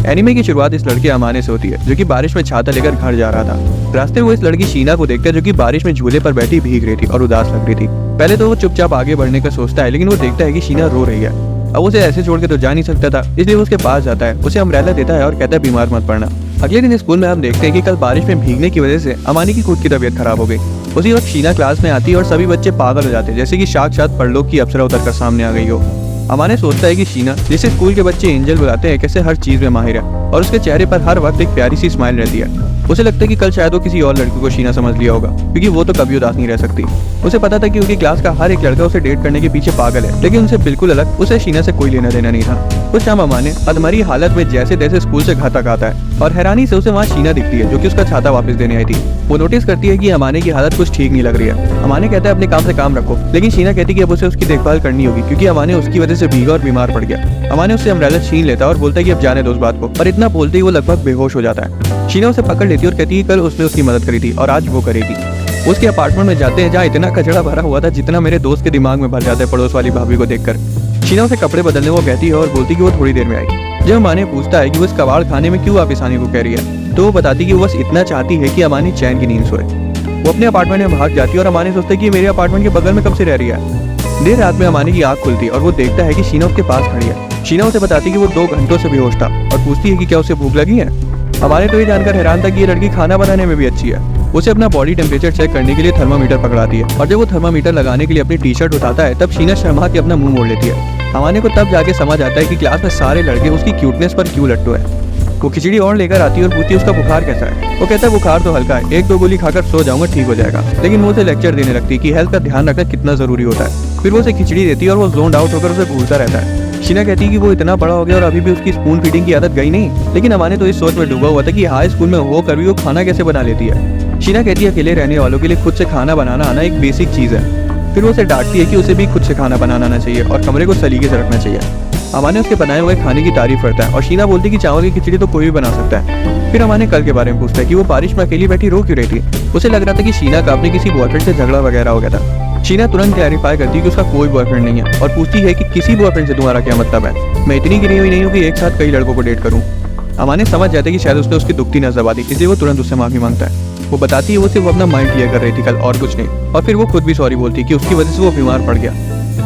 Anime की शुरुआत इस लड़के अमाने से होती है जो कि बारिश में छाता लेकर घर जा रहा था। रास्ते में वो इस लड़की शीना को देखता है जो कि बारिश में झूले पर बैठी भीग रही थी और उदास लग रही थी। पहले तो वो चुपचाप आगे बढ़ने का सोचता है, लेकिन वो देखता है कि शीना रो रही है। अब उसे ऐसे छोड़ के तो जा नहीं सकता था, इसलिए वो उसके पास जाता है, उसे अम्ब्रेला देता है और कहता है बीमार मत पड़ना। अगले दिन स्कूल में हम देखते हैं कि कल बारिश में भीगने की वजह से अमानी की खुद की तबीयत खराब हो गई। उसी वक्त शीना क्लास में आती है और सभी बच्चे पागल हो जाते हैं, जैसे कि साक्षात परलोक की अप्सरा उतर कर सामने आ गई हो। अमाने सोचता है कि शीना, जिसे स्कूल के बच्चे एंजल बुलाते हैं, कैसे हर चीज में माहिर है और उसके चेहरे पर हर वक्त एक प्यारी सी स्माइल रहती है। उसे लगता है कि कल शायद वो किसी और लड़की को शीना समझ लिया होगा, क्योंकि वो तो कभी उदास नहीं रह सकती। उसे पता था कि उसकी क्लास का हर एक लड़का उसे डेट करने के पीछे पागल है, लेकिन उनसे बिल्कुल अलग उसे शीना से कोई लेना देना नहीं था। कुछ शाम अमाने अधमरी हालत में जैसे तैसे स्कूल से घर तक आता है और हैरानी से उसे वहाँ शीना दिखती है जो कि उसका छाता वापस देने आई थी। वो नोटिस करती है कि अमाने की हालत कुछ ठीक नहीं लग रही है। अमाने कहता है अपने काम से काम रखो, लेकिन शीना कहती है कि अब उसे उसकी देखभाल करनी होगी क्योंकि अमाने उसकी वजह से भीगा और बीमार पड़ गया। अमाने उससे अम्ब्रेला छीन लेता है और बोलता है कि अब जाने दो उस बात को, पर इतना बोलते ही वो लगभग बेहोश हो जाता है। शीना उसे पकड़ लेती है और कहती है कल उसने उसकी मदद करी थी और आज वो करेगी। उसके अपार्टमेंट में जाते हैं जहाँ इतना कचरा भरा हुआ था जितना मेरे दोस्त के दिमाग में भर जाता है पड़ोस वाली भाभी को देखकर। शीना उसे कपड़े बदलने वो कहती है और बोलती कि वो थोड़ी देर में आई। जब अमाने पूछता है कि वो इस कबाड़ खाने में क्यों वापस आने को कह रही है, तो वो बताती कि वो बस इतना चाहती है कि अमानी चैन की नींद सोए। वो अपने अपार्टमेंट में भाग जाती है और अमाने सोचते कि मेरे अपार्टमेंट के बगल में कब से रह रही है। देर रात में अमानी की आंख खुलती है और वो देखता है कि शीना उसके पास खड़ी है। शीना उसे बताती कि वो 2 घंटों से बेहोश था और पूछती है कि क्या उसे भूख लगी है। अमाने तो ये जानकर हैरान था कि ये लड़की खाना बनाने में भी अच्छी है। उसे अपना बॉडी टेम्परेचर चेक करने के लिए थर्मामीटर पकड़ाती है और जब वो थर्मामीटर लगाने के लिए अपनी टी शर्ट उठाता है तब शीना शर्मा के अपना मुंह मोड़ लेती है। अमाने को तब जाके समझ आता है कि क्लास में सारे लड़के उसकी क्यूटनेस पर क्यों लट्टू है। वो खिचड़ी और लेकर आती है और पूछती है उसका बुखार कैसा है। वो कहता है बुखार तो हल्का है, 1-2 गोली खाकर सो जाऊंगा, ठीक हो जाएगा। लेकिन वो उसे लेक्चर देने लगती है कि हेल्थ का ध्यान रखना कितना जरूरी होता है। फिर वो उसे खिचड़ी देती है और वो जोन आउट होकर उसे भूलता रहता है। शीना कहती है कि वो इतना बड़ा हो गया और अभी भी उसकी स्पून फीडिंग की आदत गई नहीं, लेकिन अमाने तो इस सोच में डूबा हुआ था कि हाई स्कूल में होकर भी वो खाना कैसे बना लेती है। शीना कहती है अकेले रहने वालों के लिए खुद से खाना बनाना आना एक बेसिक चीज है। फिर वो उसे डांटती है कि उसे भी खुद से खाना बनाना आना चाहिए और कमरे को सलीके से रखना चाहिए। अमाने उसके बनाए हुए खाने की तारीफ करता है और शीना बोलती है कि चावल की खिचड़ी तो कोई भी बना सकता है। फिर अमाने कल के बारे में पूछता है कि वो बारिश में अकेली बैठी रो क्यों रही थी। उसे लग रहा था कि शीना का अपने किसी बॉयफ्रेंड से झगड़ा वगैरह हो गया था। शीना तुरंत क्लैरिफाई करती है कि उसका कोई बॉयफ्रेंड नहीं है और पूछती है कि किसी बॉयफ्रेंड से तुम्हारा क्या मतलब है। मैं इतनी गिरी हुई नहीं हूँ कि एक साथ कई लड़कों को डेट करूँ। अमाने समझ जाते कि शायद उसने उसकी दुखती नजर दबा दी, इसलिए वो तुरंत उससे माफी मांगता है। वो बताती है वो सिर्फ अपना माइंड क्लियर कर रही थी कल और कुछ नहीं, और फिर वो खुद भी सॉरी बोलती है कि उसकी वजह से वो बीमार पड़ गया।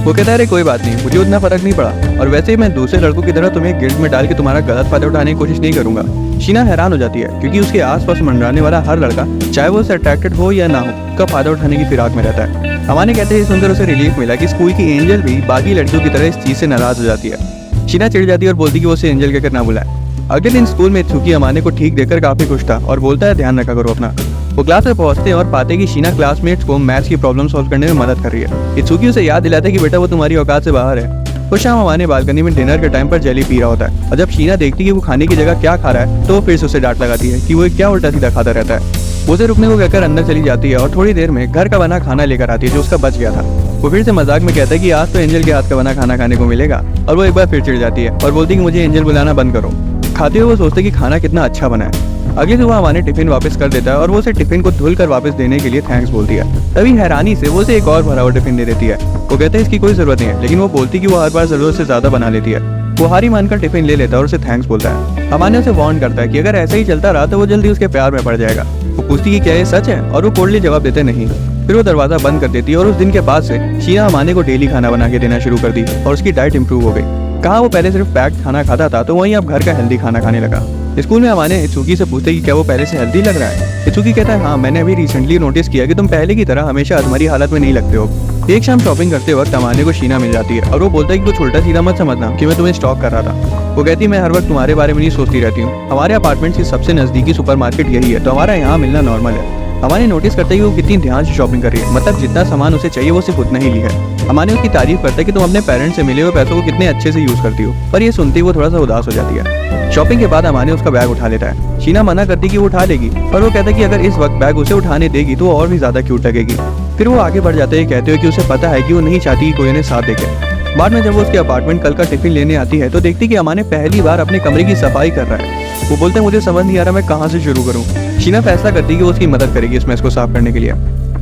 वो कहता है अरे कोई बात नहीं, मुझे उतना फर्क नहीं पड़ा और वैसे ही मैं दूसरे लड़कों की तरह तुम्हें गिल्ट में डाल के तुम्हारा गलत फायदा उठाने की कोशिश नहीं करूंगा। शीना हैरान हो जाती है क्योंकि उसके आसपास मंडराने वाला हर लड़का, चाहे वो उससे अट्रैक्टेड हो या ना हो, का फायदा उठाने की फिराक में रहता है। अमाने कहते हैं सुनकर उसे रिलीफ मिला कि स्कूल की एंजल भी बाकी लड़कियों की तरह इस चीज से नाराज हो जाती है। शीना चिढ़ जाती है और बोलती है कि वो उसे एंजल कहकर ना बुलाए। अगले दिन स्कूल में इत्सुकी अमाने को ठीक देखकर काफी खुश था और बोलता है ध्यान रखा करो अपना। वो क्लास में पहुंचते हैं और पाते हैं कि शीना क्लासमेट्स को मैथ्स की प्रॉब्लम सॉल्व करने में मदद कर रही है। इत्सुकी उसे याद दिलाता है कि बेटा वो तुम्हारी औकात से बाहर है। वो शाम अमाने बालकनी में डिनर के टाइम पर जेली पी रहा होता है और जब शीना देखती है कि वो खाने की जगह क्या खा रहा है तो वो फिर से उसे डांट लगाती है कि वो क्या उल्टा सीधा खाता रहता है। वो उसे रुकने को कहकर अंदर चली जाती है और थोड़ी देर में घर का बना खाना लेकर आती है जो उसका बच गया था। वो फिर से मजाक में कहता है कि आज तो एंजल के हाथ का बना खाना खाने को मिलेगा और वो एक बार फिर चिढ़ जाती है और बोलती है कि मुझे एंजल बुलाना बंद करो। खाते हुए वो सोचते कि खाना कितना अच्छा बना है। अगले सुबह अमाने टिफिन वापस कर देता है और वो उसे टिफिन को धुल कर वापस देने के लिए थैंक्स बोलती है। तभी हैरानी से वो उसे एक और भरा हुआ टिफिन दे देती है। वो कहता है इसकी कोई जरूरत नहीं है, लेकिन वो बोलती कि वो हर बार जरूरत से ज्यादा बना लेती है। वो हारी मानकर टिफिन ले लेता है और उसे थैंक्स बोलता है। अमाने उसे वार्न करता है कि अगर ऐसा ही चलता रहा तो वो जल्दी उसके प्यार में पड़ जाएगा। वो पूछती कि क्या ये सच है और वो कोल्डली जवाब देते नहीं। फिर वो दरवाजा बंद कर देती है और उस दिन के बाद से शीना अमाने को डेली खाना बना के देना शुरू कर दी और उसकी डाइट इंप्रूव हो गई। कहाँ वो पहले सिर्फ पैक्ड खाना खाता था तो वहीं अब घर का हेल्दी खाना खाने लगा। स्कूल में अमाने इत्सुकी से पूछते कि क्या वो पहले से हेल्दी लग रहा है। इत्सुकी कहता है हाँ, मैंने अभी रिसेंटली नोटिस किया कि तुम पहले की तरह हमेशा अधमरी हालत में नहीं लगते हो। एक शाम शॉपिंग करते वक्त अमाने को शीना मिल जाती है और वो बोलता है कि कुछ उल्टा सीधा मत समझना कि मैं तुम्हें स्टॉक कर रहा था। वो कहती है मैं हर वक्त तुम्हारे बारे में नहीं सोचती रहती हूँ। हमारे अपार्टमेंट की सबसे नजदीकी सुपरमार्केट यही है तो हमारा यहाँ मिलना नॉर्मल है। अमाने नोटिस करते ही वो कितनी ध्यान से शॉपिंग कर रही है, मतलब जितना सामान उसे चाहिए वो सिर्फ उतना ही लिया है। अमाने उसकी तारीफ करता है कि तुम अपने पेरेंट्स से मिले हुए पैसों को कितने अच्छे से यूज करती हो, पर ये सुनते ही वो थोड़ा सा उदास हो जाती है। शॉपिंग के बाद अमाने उसका बैग उठा लेता है। शीना मना करती कि वो उठा लेगी, पर वो कहता है कि अगर इस वक्त बैग उसे उठाने देगी तो और भी ज्यादा क्यूट लगेगी। फिर वो आगे बढ़ जाते हैं कहते हुए कि उसे पता है कि वो नहीं चाहती कि कोई उन्हें साथ देखे। बाद में जब वो उसके अपार्टमेंट कल का टिफिन लेने आती है तो देखती कि अमाने पहली बार अपने कमरे की सफाई कर रहा है। वो बोलते हैं मुझे समझ नहीं आ रहा मैं कहाँ से शुरू करूँ। शीना फैसला करती है कि वो उसकी मदद करेगी इस मेस को साफ करने के लिए।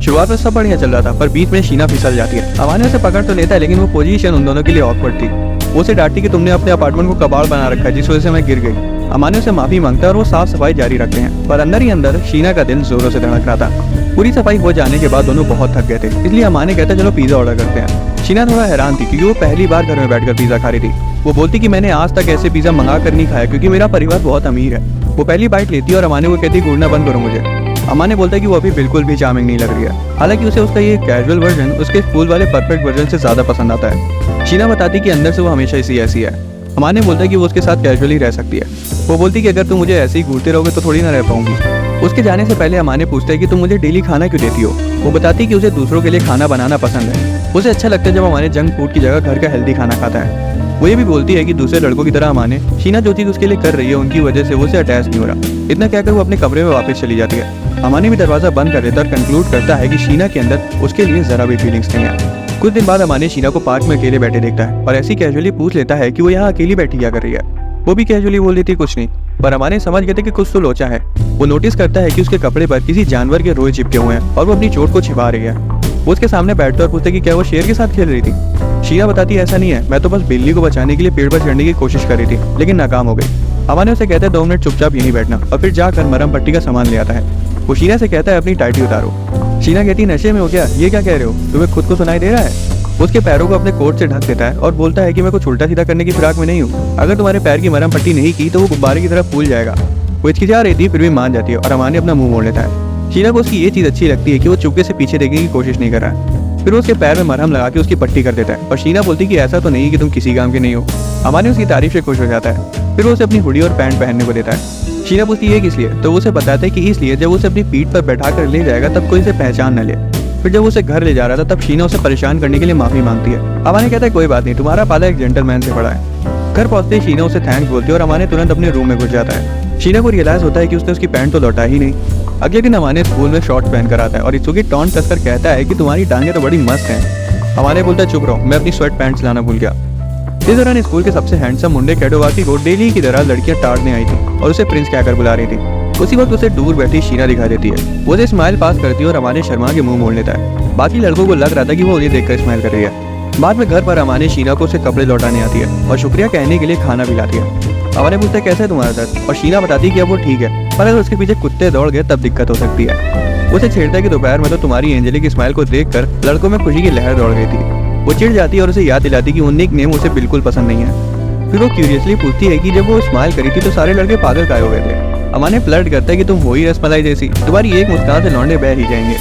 शुरुआत में सब बढ़िया चल रहा था पर बीच में शीना फिसल जाती है। अमाने उसे पकड़ तो लेता है लेकिन वो पोजीशन उन दोनों के लिए ऑकवर्ड थी। वो उसे डांटती कि तुमने अपने अपार्टमेंट को कबाड़ बना रखा है जिस वजह से मैं गिर गई। अमाने उसे माफी मांगता है और वो साफ सफाई जारी रखते हैं, पर अंदर ही अंदर शीना का दिल जोरों से धड़क रहा था। पूरी सफाई हो जाने के बाद दोनों बहुत थक गए थे, इसलिए अमाने कहता चलो पिज्जा ऑर्डर करते हैं। शीना थोड़ा हैरान थी क्योंकि वो पहली बार घर में बैठकर पिज्जा खा रही थी। वो बोलती कि मैंने आज तक ऐसे पिज्जा मंगा कर नहीं खाया क्योंकि मेरा परिवार बहुत अमीर है। वो पहली बाइट लेती है और अमाने को कहती घूरना बंद करो मुझे। अमाने बोलता है कि वो अभी बिल्कुल भी चार्मिंग नहीं लग रही है, हालांकि उसे उसका ये कैजुअल वर्जन उसके स्कूल वाले परफेक्ट वर्जन से ज्यादा पसंद आता है। शीना बताती कि अंदर से वो हमेशा इसी ऐसी है। अमाने बोलता है कि वो उसके साथ कैजुअली रह सकती है। वो बोलती कि अगर तुम मुझे ऐसे ही घूरते रहोगे तो थोड़ी ना रह पाऊंगी। उसके जाने से पहले अमाने पूछता है कि तुम मुझे डेली खाना क्यों देती हो। वो बताती कि उसे दूसरों के लिए खाना बनाना पसंद है। उसे अच्छा लगता है जब अमाने जंक फूड की जगह घर का हेल्दी खाना खाता है। वो ये भी बोलती है कि दूसरे लड़कों की तरह अमाने शीना जो चीज उसके लिए कर रही है उनकी वजह से वो उसे अटैच नहीं हो रहा। इतना कहकर वो अपने कमरे में वापस चली जाती है। अमाने भी दरवाजा बंद कर देता है और कंक्लूड करता है कि शीना के अंदर उसके लिए जरा भी फीलिंग्स नहीं है। कुछ दिन बाद अमाने शीना को पार्क में अकेले बैठे देखता है और ऐसी कैजुअली पूछ लेता है कि वो यहाँ अकेली बैठी क्या कर रही है। वो भी कैजुअली बोल देती कुछ नहीं, पर अमाने समझ गए थे कि कुछ तो लोचा है। वो नोटिस करता है कि उसके कपड़े पर किसी जानवर के रोए चिपके हुए हैं और वो अपनी चोट को छिपा रही है। वो उसके सामने बैठता और पूछता कि क्या वो शेर के साथ खेल रही थी। शीना बताती ऐसा नहीं है, मैं तो बस बिल्ली को बचाने के लिए पेड़ पर चढ़ने की कोशिश कर रही थी लेकिन नाकाम हो गई। अमाने उसे कहता है 2 मिनट चुपचाप यहीं बैठना और फिर जाकर मरहम पट्टी का सामान ले आता है। वो शीना से कहता है अपनी टाइटी उतारो। शीना कहती है नशे में हो क्या, ये क्या कह रहे हो, तुम्हें खुद को सुनाई दे रहा है। उसके पैरों को अपने कोट से ढक देता है और बोलता है कि मैं कुछ उल्टा सीधा करने की फिराक में नहीं हूँ। अगर तुम्हारे पैर की मरहम पट्टी नहीं की तो वो गुब्बारे की तरह फूल जाएगा। वो हिचकिचा रही थी फिर भी मान जाती है और अमाने अपना मुंह मोड़ लेता है। शीना को उसकी ये चीज अच्छी लगती है कि वो चुपके से पीछे देखने की कोशिश नहीं कर रहा है। फिर वो उसके पैर में मरहम लगा के उसकी पट्टी कर देता है और शीना बोलती कि ऐसा तो नहीं कि तुम किसी काम के नहीं हो। अमाने उसकी तारीफ से खुश हो जाता है। फिर वो उसे अपनी हुडी और पैंट पहनने को देता है। शीना पूछती है किस लिए, तो वो उसे बताता है कि इसलिए जब उसे अपनी पीठ पर बैठा कर ले जाएगा तब कोई इसे पहचान न ले। फिर जब उसे घर ले जा रहा था तब शीना उसे परेशान करने के लिए माफी मांगती है। अमाने कहता है कोई बात नहीं, तुम्हारा पाला एक जेंटलमैन से पड़ा है। घर पहुंचते ही शीना उसे थैंक्स बोलती है और अमाने तुरंत अपने रूम में घुस जाता है। शीना को रियलाइज होता है कि उसने उसकी पैंट तो लौटा ही नहीं। अगले दिन अमाने स्कूल में शॉर्ट्स पहन कर आता है और इत्सुकी टॉन्ट कसकर कहता है कि तुम्हारी टांगे तो बड़ी मस्त हैं। अमाने बोलता है चुप रहो, मैं अपनी स्वेट पैंट्स लाना भूल गया। इस दौरान स्कूल के सबसे हैंडसम मुंडे कैडोवाकी को डेली की तरह लड़कियां टाड़ने आई थी और उसे प्रिंस कहकर बुला रही थी। उसी वक्त उसे दूर बैठी शीना दिखाई देती है। वो उसे स्माइल पास करती है और अमाने शर्मा के मुंह मोड़ लेता है। बाकी लड़कों को लग रहा था कि वो उन्हें देखकर स्माइल कर रही है। बाद में घर पर अमाने शीना को उसे कपड़े लौटाने आती है और शुक्रिया कहने के लिए खाना भी लाती है। अमाने पूछता है कैसा है तुम्हारा दर्द, और शीना बताती है कि अब वो ठीक है, पर अगर उसके पीछे कुत्ते दौड़ गए तब दिक्कत हो सकती है। उसे छेड़ता है कि दोपहर में तो तुम्हारी एंजेलिक स्माइल को देखकर लड़कों में खुशी की लहर दौड़ गई थी। वो चिढ़ जाती है और उसे याद दिलाती कि उन निकनेम उसे बिल्कुल पसंद नहीं है। फिर वो क्यूरियसली पूछती है कि जब वो स्माइल करी थी तो सारे लड़के पागल काहे हो गए थे। अमाने फ्लर्ट करता है कि तुम हो ही रसमलाई जैसी, तुम्हारी एक मुस्कान से लौंडे बह ही जाएंगे।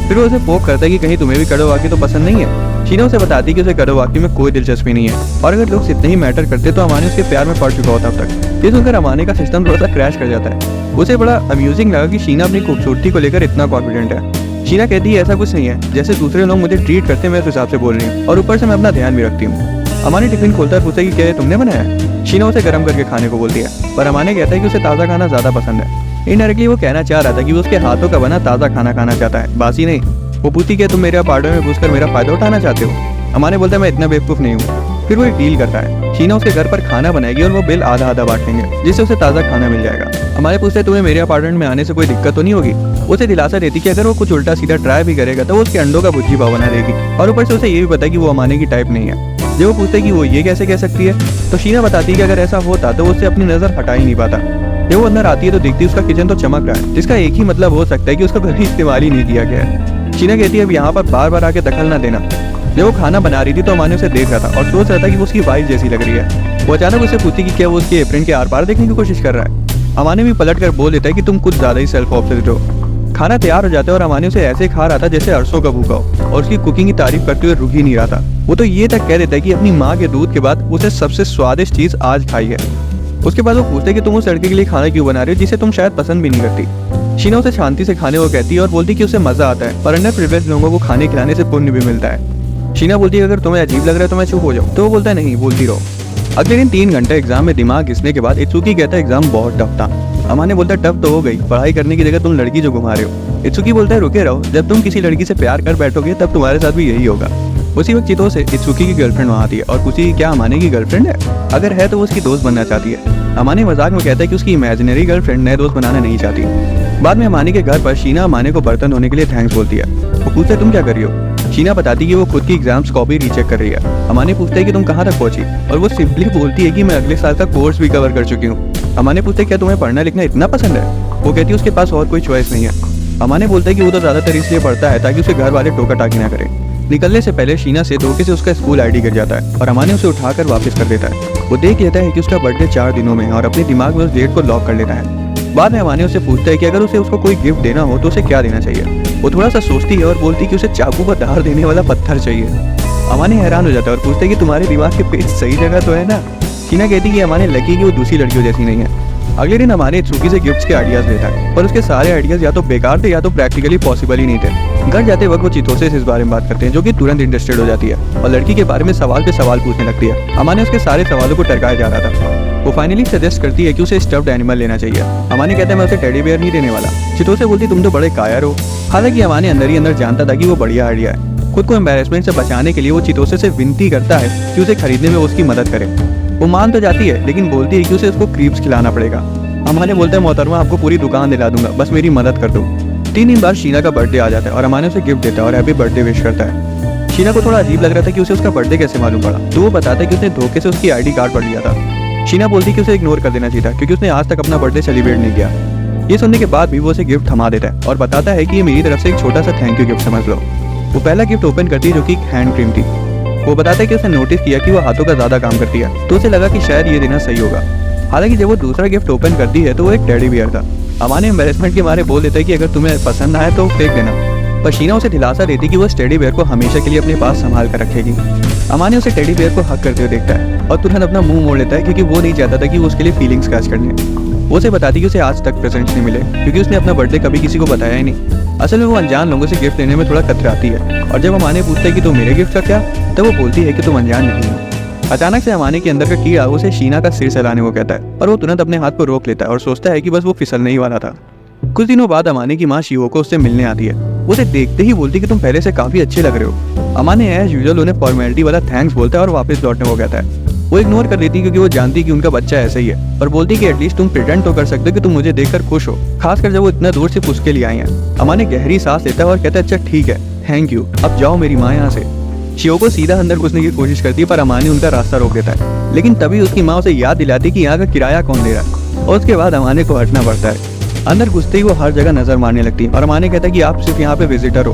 फिर वो उसे पोक करता है कि कहीं तुम्हें भी कैडोवाकी तो पसंद नहीं है। शीना उसे बताती है कि उसे कैडोवाकी में कोई दिलचस्पी नहीं है और अगर लोग इतने ही मैटर करते तो अमाने उसके प्यार में पड़ चुका होता अब तक। ये सुनकर अमाने का सिस्टम थोड़ा सा क्रैश कर जाता है। उसे बड़ा अम्यूजिंग लगा कि शीना अपनी खूबसूरती को लेकर इतना कॉन्फिडेंट है। शीना कहती है ऐसा कुछ नहीं है, जैसे दूसरे लोग मुझे ट्रीट करते हैं मैं उस हिसाब से बोल रही हूँ और ऊपर से मैं अपना ध्यान भी रखती हूँ। अमाने टिफिन खोलता है, पूछता है कि क्या ये तुमने बनाया है। शीना उसे गर्म करके खाने को बोलती है, पर अमाने कहता है कि उसे ताज़ा खाना ज़्यादा पसंद है। इनडायरेक्टली वो कहना चाह रहा था कि वो उसके हाथों का बना ताज़ा खाना खाना चाहता है, बासी नहीं। वो पूछती कि तुम मेरे अपार्टमेंट में घुसकर मेरा फायदा उठाना चाहते हो। अमाने बोलता है मैं इतना बेवकूफ़ नहीं हूँ। फिर वो एक डील करता है, शीना उसके घर पर खाना बनाएगी और वो बिल आधा आधा बांट लेंगे जिससे उसे ताज़ा खाना मिल जाएगा। अमाने पूछता है तुम्हें मेरे अपार्टमेंट में आने से कोई दिक्कत तो नहीं होगी। उसे दिलासा देती कि अगर वो कुछ उल्टा सीधा ट्राई भी करेगा तो वो उसके अंडों का भुर्जी पाव बना देगी और ऊपर से उसे ये भी पता है कि वो अमाने की टाइप नहीं है। जब वो पूछते कि वो ये कैसे कह सकती है तो शीना बताती है कि अगर ऐसा होता तो वो उससे अपनी नज़र हटा ही नहीं पाता। जब वो अंदर आती है तो देखती है उसका किचन तो चमक रहा है, जिसका एक ही मतलब हो सकता है कि उसका कभी इस्तेमाल ही नहीं किया गया है। शीना कहती है अब यहाँ पर बार बार आके दखल ना देना। जब वो खाना बना रही थी तो अमाने उसे देख रहा था और सोच रहा था कि वो उसकी वाइफ जैसी लग रही है। वो अचानक उसे पूछती कि क्या वो उसके एप्रन के आर पार देखने की कोशिश कर रहा है। अमाने भी पलट कर बोल देता है कि तुम कुछ ज्यादा ही सेल्फ ऑब्सेस्ड हो। खाना तैयार हो जाता है और अमाने उसे ऐसे खा रहा था जैसे अरसों का भूखा हो और उसकी कुकिंग की तारीफ करते हुए रुक ही नहीं रहा था। वो तो ये तक कह देता है कि अपनी माँ के दूध के बाद उसे सबसे स्वादिष्ट चीज आज खाई है। उसके बाद वो पूछते कि तुम उस लड़के के लिए खाना क्यों बना रहे हो जिसे तुम शायद पसंद भी नहीं करती। शीना उसे शांति से खाने को कहती है और बोलती कि उसे मजा आता है, पर अंडर प्रिविलेज्ड लोगों को खाने खिलाने से पुण्य भी मिलता है। शीना बोलती है अगर तुम्हें अजीब लग रहा है तो मैं चुप हो जाऊँ, तो वो बोलता है नहीं बोलती रहो। अगले दिन 3 घंटे एग्जाम में दिमाग घिसने के बाद इत्सुकी कहता है एग्जाम बहुत टफ था। अमाने बोलता है टफ तो हो गई, पढ़ाई करने की जगह तुम लड़की जो घुमा रहे हो। इत्सुकी बोलता है रुके रहो, जब तुम किसी लड़की से प्यार कर बैठोगे तब तुम्हारे साथ भी यही होगा। उसी वक्त चितो से इत्सुकी की गर्लफ्रेंड वहाँ आती है और पूछती क्या अमाने की गर्लफ्रेंड है, अगर है तो वो उसकी दोस्त बनना चाहती है। अमाने मजाक में कहता है कि उसकी इमेजिनरी गर्लफ्रेंड नए दोस्त बनाना नहीं चाहती। बाद में अमाने के घर पर शीना अमाने को बर्तन धोने के लिए थैंक्स बोलती है। वो पूछते तुम क्या कर रही हो। शीना बताती है कि वो खुद की एग्जाम्स कॉपी रीचेक कर रही है। अमाने पूछता है कि तुम कहाँ तक पहुंची और वो सिंपली बोलती है कि मैं अगले साल का कोर्स भी कवर कर चुकी हूँ। अमाने पूछते क्या तुम्हें पढ़ना लिखना इतना पसंद है? वो कहती है उसके पास और कोई चॉइस नहीं है। अमाने बोलता है कि वो तो ज़्यादातर इसलिए पढ़ता है ताकि उसे घर वाले टोका टाकी ना करें। निकलने से पहले शीना से धोखे से उसका स्कूल आईडी गिर जाता है और अमाने उसे उठाकर वापस कर देता है। वो देख लेता है कि उसका बर्थडे 4 दिनों में है और अपने दिमाग में उस डेट को लॉक कर लेता है। बाद में अमाने उसे पूछता है कि अगर उसे उसको कोई गिफ्ट देना हो तो उसे क्या देना चाहिए। वो थोड़ा सा सोचती है और बोलती है कि उसे चाकू का धार देने वाला पत्थर चाहिए। अमाने हैरान हो जाता है और पूछते हैं कि तुम्हारे दिमाग के पेज सही जगह तो है ना? शीना कहती है कि अमाने लकी कि वो दूसरी लड़कियों जैसी नहीं है। अगले दिन अमाने त्सुकी से गिफ्ट्स के आइडियाज लेता है, पर उसके सारे आइडियाज या तो बेकार थे या तो प्रैक्टिकली पॉसिबल ही नहीं थे। घर जाते वक्त वो चितोसे से इस बारे में बात करते हैं, जो कि तुरंत इंटरेस्टेड हो जाती है और लड़की के बारे में सवाल पे सवाल पूछने लगती है। अमाने उसके सारे सवालों को टरकाया जा रहा था। वो फाइनली सजेस्ट करती है कि उसे स्टफ्ड एनिमल लेना चाहिए। अमाने कहते हैं मैं उसे टेडी बेयर नहीं देने वाला। चितोसे बोलती तुम तो बड़े कायर हो। हालांकि अमाने अंदर ही अंदर जानता था कि वो बढ़िया आइडिया है। खुद को एम्बैरेसमेंट से बचाने के लिए वो चितोसे से विनती करता है कि उसे खरीदने में उसकी मदद करे। वो मान तो जाती है लेकिन बोलती है कि उसे उसको क्रीप्स खिलाना पड़ेगा। अमाने बोलता है मोहतरमा आपको पूरी दुकान दिला दूंगा, बस मेरी मदद कर दो। 3 दिन बाद शीना का बर्थडे आ जाता है और अमाने उसे गिफ्ट देता है और हैप्पी बर्थडे विश करता है। शीना को थोड़ा अजीब लग रहा था कि उसे उसका बर्थडे कैसे मालूम पड़ा, तो वो बताता है कि उसने धोखे से उसकी आईडी कार्ड पढ़ लिया था। शीना बोलती है कि उसे इग्नोर कर देना चाहिए था क्योंकि उसने आज तक अपना बर्थडे सेलिब्रेट नहीं किया। ये सुनने के बाद भी वो उसे गिफ्ट थमा देता है और बताता है कि ये मेरी तरफ से एक छोटा सा थैंक यू गिफ्ट समझ लो। वो पहला गिफ्ट ओपन करती है जो कि हैंड क्रीम थी। वो बताता है कि उसने नोटिस किया कि वो हाथों का ज्यादा काम करती है, तो उसे लगा कि शायद ये देना सही होगा। हालांकि जब वो दूसरा गिफ्ट ओपन करती है तो वो एक टेडी बियर था। अमाने एम्बैरेसमेंट के मारे बोल देता है कि अगर तुम्हें पसंद आए तो फेंक देना, पर शीना उसे दिलासा देती कि वो उस टेडी बियर को हमेशा के लिए अपने पास संभाल कर रखेगी। अमाने उसे टेडी बियर को हक करते हुए देखता है और तुरंत अपना मुंह मोड़ लेता है क्योंकि वो नहीं चाहता था कि वो उसके लिए फीलिंग्स कैच करने। वो उसे बताती कि उसे आज तक प्रेजेंट्स नहीं मिले क्योंकि उसने अपना बर्थडे कभी किसी को बताया ही नहीं। असल में वो अनजान लोगों से गिफ्ट लेने में थोड़ा कतराती है और जब अमाने पूछता है कि तो मेरे गिफ्ट का क्या, तब वो बोलती है कि तुम अनजान नहीं हो। अचानक से अमाने के अंदर का कीड़ा उसे शीना का सिर सहलाने को कहता है, पर वो तुरंत अपने हाथ को रोक लेता है और सोचता है कि बस वो फिसलने ही वाला था। कुछ दिनों बाद अमाने की माँ शिओको उससे मिलने आती है। वो उसे देखते ही बोलती कि तुम पहले से काफी अच्छे लग रहे हो। अमाने एज यूजुअल उन्हें फॉर्मेलिटी वाला थैंक्स बोलता है और वापस लौटने को कहता है। वो इग्नोर कर लेती क्योंकि वो जानती कि उनका बच्चा ऐसा ही है, पर बोलती कि एटलीस्ट तुम प्रिटेंड तो कर सकते हो कि तुम मुझे देखकर खुश हो, खासकर जब वो इतना दूर से उसके लिए आई हैं। अमाने गहरी सांस लेता है और कहता है अच्छा ठीक है, थैंक यू, अब जाओ मेरी माँ यहाँ से। शिओको सीधा अंदर घुसने की कोशिश करती है पर अमाने उनका रास्ता रोक देता है, लेकिन तभी उसकी माँ उसे याद दिलाती कि यहाँ का किराया कौन दे रहा है और उसके बाद अमाने को हटना पड़ता है। अंदर घुसते ही वो हर जगह नजर मारने लगती है और अमाने कहता है कि आप सिर्फ यहाँ पे विजिटर हो।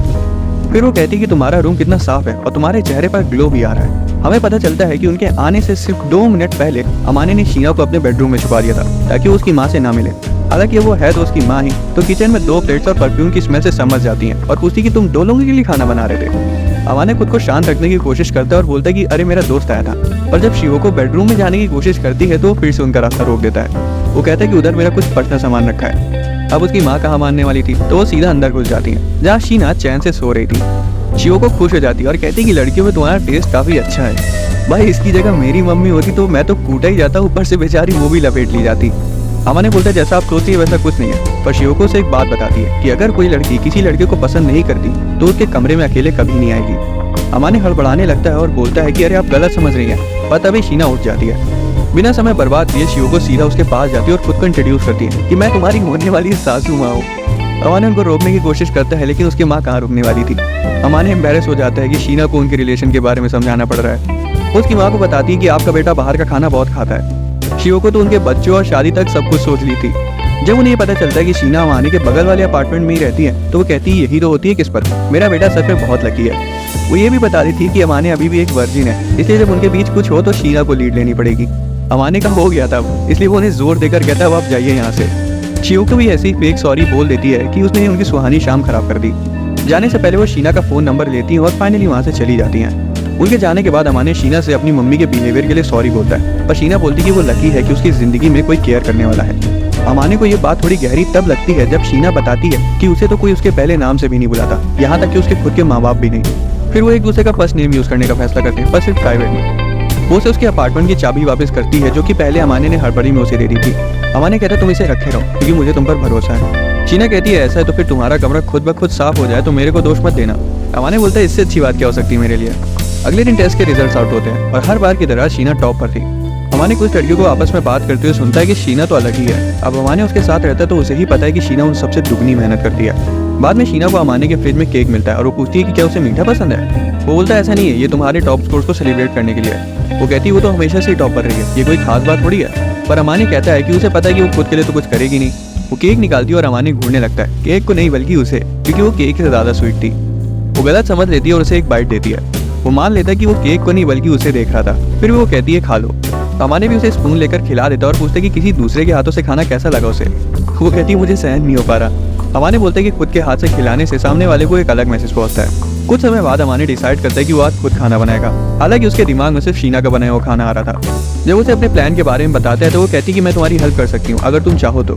फिर वो कहती है कि तुम्हारा रूम कितना साफ है और तुम्हारे चेहरे पर ग्लो भी आ रहा है। हमें पता चलता है कि उनके आने से सिर्फ 2 मिनट पहले अमाने ने शीना को अपने बेडरूम में छुपा दिया था ताकि वो उसकी माँ से ना मिले। हालांकि वो है तो उसकी माँ ही, तो किचन में 2 प्लेट्स और परफ्यूम की स्मेल से समझ जाती हैं और पूछती कि तुम 2 लोगों के लिए खाना बना रहे थे। अमाने खुद को शांत रखने की कोशिश करता है और बोलता है कि अरे मेरा दोस्त आया था, पर जब शिओको बेडरूम में जाने की कोशिश करती है तो फिर से उनका रास्ता रोक देता है। वो कहता है कि उधर मेरा कुछ पर्सनल सामान रखा है। अब उसकी माँ कहाँ मानने वाली थी, तो वो सीधा अंदर घुस जाती है जहाँ शीना चैन से सो रही थी। शिओको खुश हो जाती है और कहती है कि लड़कियों में तुम्हारा टेस्ट काफी अच्छा है। भाई इसकी जगह मेरी मम्मी होती तो मैं तो कूटा ही जाता, ऊपर से बेचारी वो भी लपेट ली जाती। अमाने बोलता है जैसा आप सोचती है वैसा कुछ नहीं है, पर शिओको से एक बात बताती है कि अगर कोई लड़की किसी लड़के को पसंद नहीं करती तो उसके कमरे में अकेले कभी नहीं आएगी। अमाने हड़बड़ाने लगता है और बोलता है कि अरे आप गलत समझ रही हैं, पर तभी शीना उठ जाती है। बिना समय बर्बाद किए शिओको सीधा उसके पास जाती है और खुद को इंट्रोड्यूस करती है कि मैं तुम्हारी होने वाली सासू माँ हूँ। अमाने उनको रोकने की कोशिश करता है लेकिन उसकी माँ कहाँ रुकने वाली थी। अमाने एम्बैरेस हो जाता है कि शीना को उनके रिलेशन के बारे में समझाना पड़ रहा है। उसकी माँ को बताती है कि आपका बेटा बाहर का खाना बहुत खाता है। शिओको तो उनके बच्चों और शादी तक सब कुछ सोच ली थी। जब उन्हें पता चलता है कि शीना अमाने के बगल वाले अपार्टमेंट में ही रहती है तो वो कहती है यही तो होती है किस्मत, मेरा बेटा सच में बहुत लकी है। वो ये भी बता रही थी कि अमाने अभी भी एक वर्जिन है, इसलिए जब उनके बीच कुछ हो तो शीना को लीड लेनी पड़ेगी। अमाने का हो गया था इसलिए वो उन्हें जोर देकर कहता है अब आप जाइए यहाँ से। शिओको भी ऐसी फेक सॉरी बोल देती है कि उसने उनकी सुहानी शाम खराब कर दी। जाने से पहले वो शीना का फोन नंबर लेती हैं और फाइनली वहाँ से चली जाती हैं। उनके जाने के बाद अमाने शीना से अपनी मम्मी के बिहेवियर के लिए सॉरी बोलता है, पर शीना बोलती कि वो लकी है कि उसकी जिंदगी में कोई केयर करने वाला है। अमाने को ये बात थोड़ी गहरी तब लगती है जब शीना बताती है कि उसे तो कोई उसके पहले नाम से भी नहीं बुलाता, यहाँ तक कि उसके खुद के माँ बाप भी नहीं। फिर वो एक दूसरे का फर्स्ट नेम यूज करने का फैसला करते हैं, पर सिर्फ प्राइवेट में। वो उसे उसके अपार्टमेंट की चाबी वापस करती है जो कि पहले अमाने ने हड़बड़ी में उसे दे दी थी। अमाने कहता है तुम इसे रखे रहो क्योंकि मुझे तुम पर भरोसा है। शीना कहती है ऐसा है तो फिर तुम्हारा कमरा खुद ब खुद साफ हो जाए तो मेरे को दोष मत देना। अमाने बोलता है इससे अच्छी बात क्या हो सकती है मेरे लिए। अगले दिन टेस्ट के रिजल्ट्स आउट होते हैं और हर बार की तरह शीना टॉप पर थी। अमाने कुछ लड़कियों को आपस में बात करते हुए सुनता है कि शीना तो अलग ही है। अब अमाने उसके साथ रहता है तो उसे ही पता है कि शीना उन सबसे दुगनी मेहनत करती है। बाद में शीना को अमाने के फ्रिज में केक मिलता है और वो पूछती है कि क्या उसे मीठा पसंद है। वो बोलता है ऐसा नहीं है, ये तुम्हारे टॉप स्कोर्स को सेलिब्रेट करने के लिए है। वो कहती है वो तो हमेशा से ही टॉप कर रही है, ये कोई खास बात थोड़ी है। पर अमानी कहता है कि उसे पता है कि वो खुद के लिए तो कुछ करेगी नहीं। वो केक निकालती है और अमानी घूरने लगता है, केक को नहीं बल्कि उसे, क्योंकि वो केक से ज़्यादा स्वीट थी। वो गलत समझ लेती है और उसे एक बाइट देती है। वो मान लेता है कि वो केक को नहीं बल्कि उसे देख रहा था। फिर वो कहती है खा लो। अमानी भी उसे स्पून लेकर खिला देता है और पूछता है कि किसी दूसरे के हाथों से खाना कैसा लगा उसे। वो कहती है मुझे सहन नहीं हो पा रहा। अमानी बोलते हैं कि खुद के हाथ से खिलाने से सामने वाले को एक अलग मैसेज पहुंचता है। कुछ समय बाद अमानी डिसाइड करता है कि वो आज खुद खाना बनाएगा। हालांकि उसके दिमाग में सिर्फ शीना का बनाया हुआ खाना आ रहा था। जब उसे अपने प्लान के बारे में बताते हैं तो वो कहती है कि मैं तुम्हारी हेल्प कर सकती हूँ अगर तुम चाहो तो।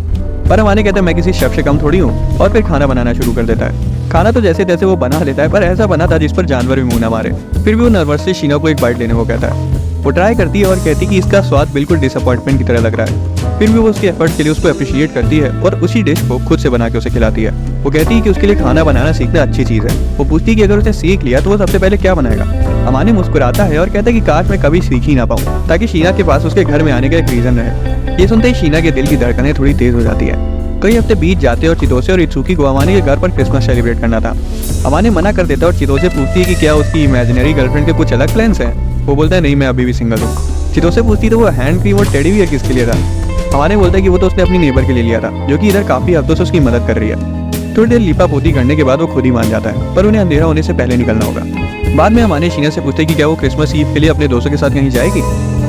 पर अमानी कहता है मैं किसी शेफ से कम थोड़ी हूँ, और फिर खाना बनाना शुरू कर देता है। खाना तो जैसे तैसे वो बना लेता है, पर ऐसा बना था जिस पर जानवर भी मुंह ना मारे। फिर भी वो नर्वस से शीना को एक बाइट लेने को कहता है। वो ट्राई करती है और कहती है कि इसका स्वाद बिल्कुल डिसअपॉइंटमेंट की तरह लग रहा है। फिर भी वो उसके एफर्ट्स के लिए उसको अप्रिशिएट करती है और उसी डिश को खुद से बना के उसे खिलाती है। वो कहती है कि उसके लिए खाना बनाना सीखना अच्छी चीज़ है। वो पूछती है कि अगर उसे सीख लिया तो वो सबसे पहले क्या बनाएगा। अमानी मुस्कुराता है और कहता है कि काश मैं कभी सीख ही ना पाऊँ, ताकि शीना के पास उसके घर में आने का एक रीज़न रहे। ये सुनते ही शीना के दिल की धड़कनें थोड़ी तेज हो जाती है। कई हफ्ते बीत जाते और चितोसे और इत्सुकी को अमानी के घर पर क्रिसमस सेलिब्रेट करना था। अमानी मना कर देता और चितोसे पूछती है कि क्या उसकी इमेजिनरी गर्लफ्रेंड के कुछ अलग प्लान्स हैं। वो बोलता है नहीं, मैं अभी भी सिंगल हूँ। चितोसे पूछती तो वो हैंड क्रीम और टेडी बियर किसके लिए था। अमानी बोलता है कि वो तो उसने अपनी नेबर के लिए लिया था, जो कि इधर काफी हफ्तों से उसकी मदद कर रही है। थोड़ी देर लिपा पोती करने के बाद वो खुद ही मान जाता है, पर उन्हें अंधेरा होने से पहले निकलना होगा। बाद में अमानी शीना से पूछते कि क्या वो क्रिसमस ईव के लिए अपने दोस्तों के साथ कहीं जाएगी।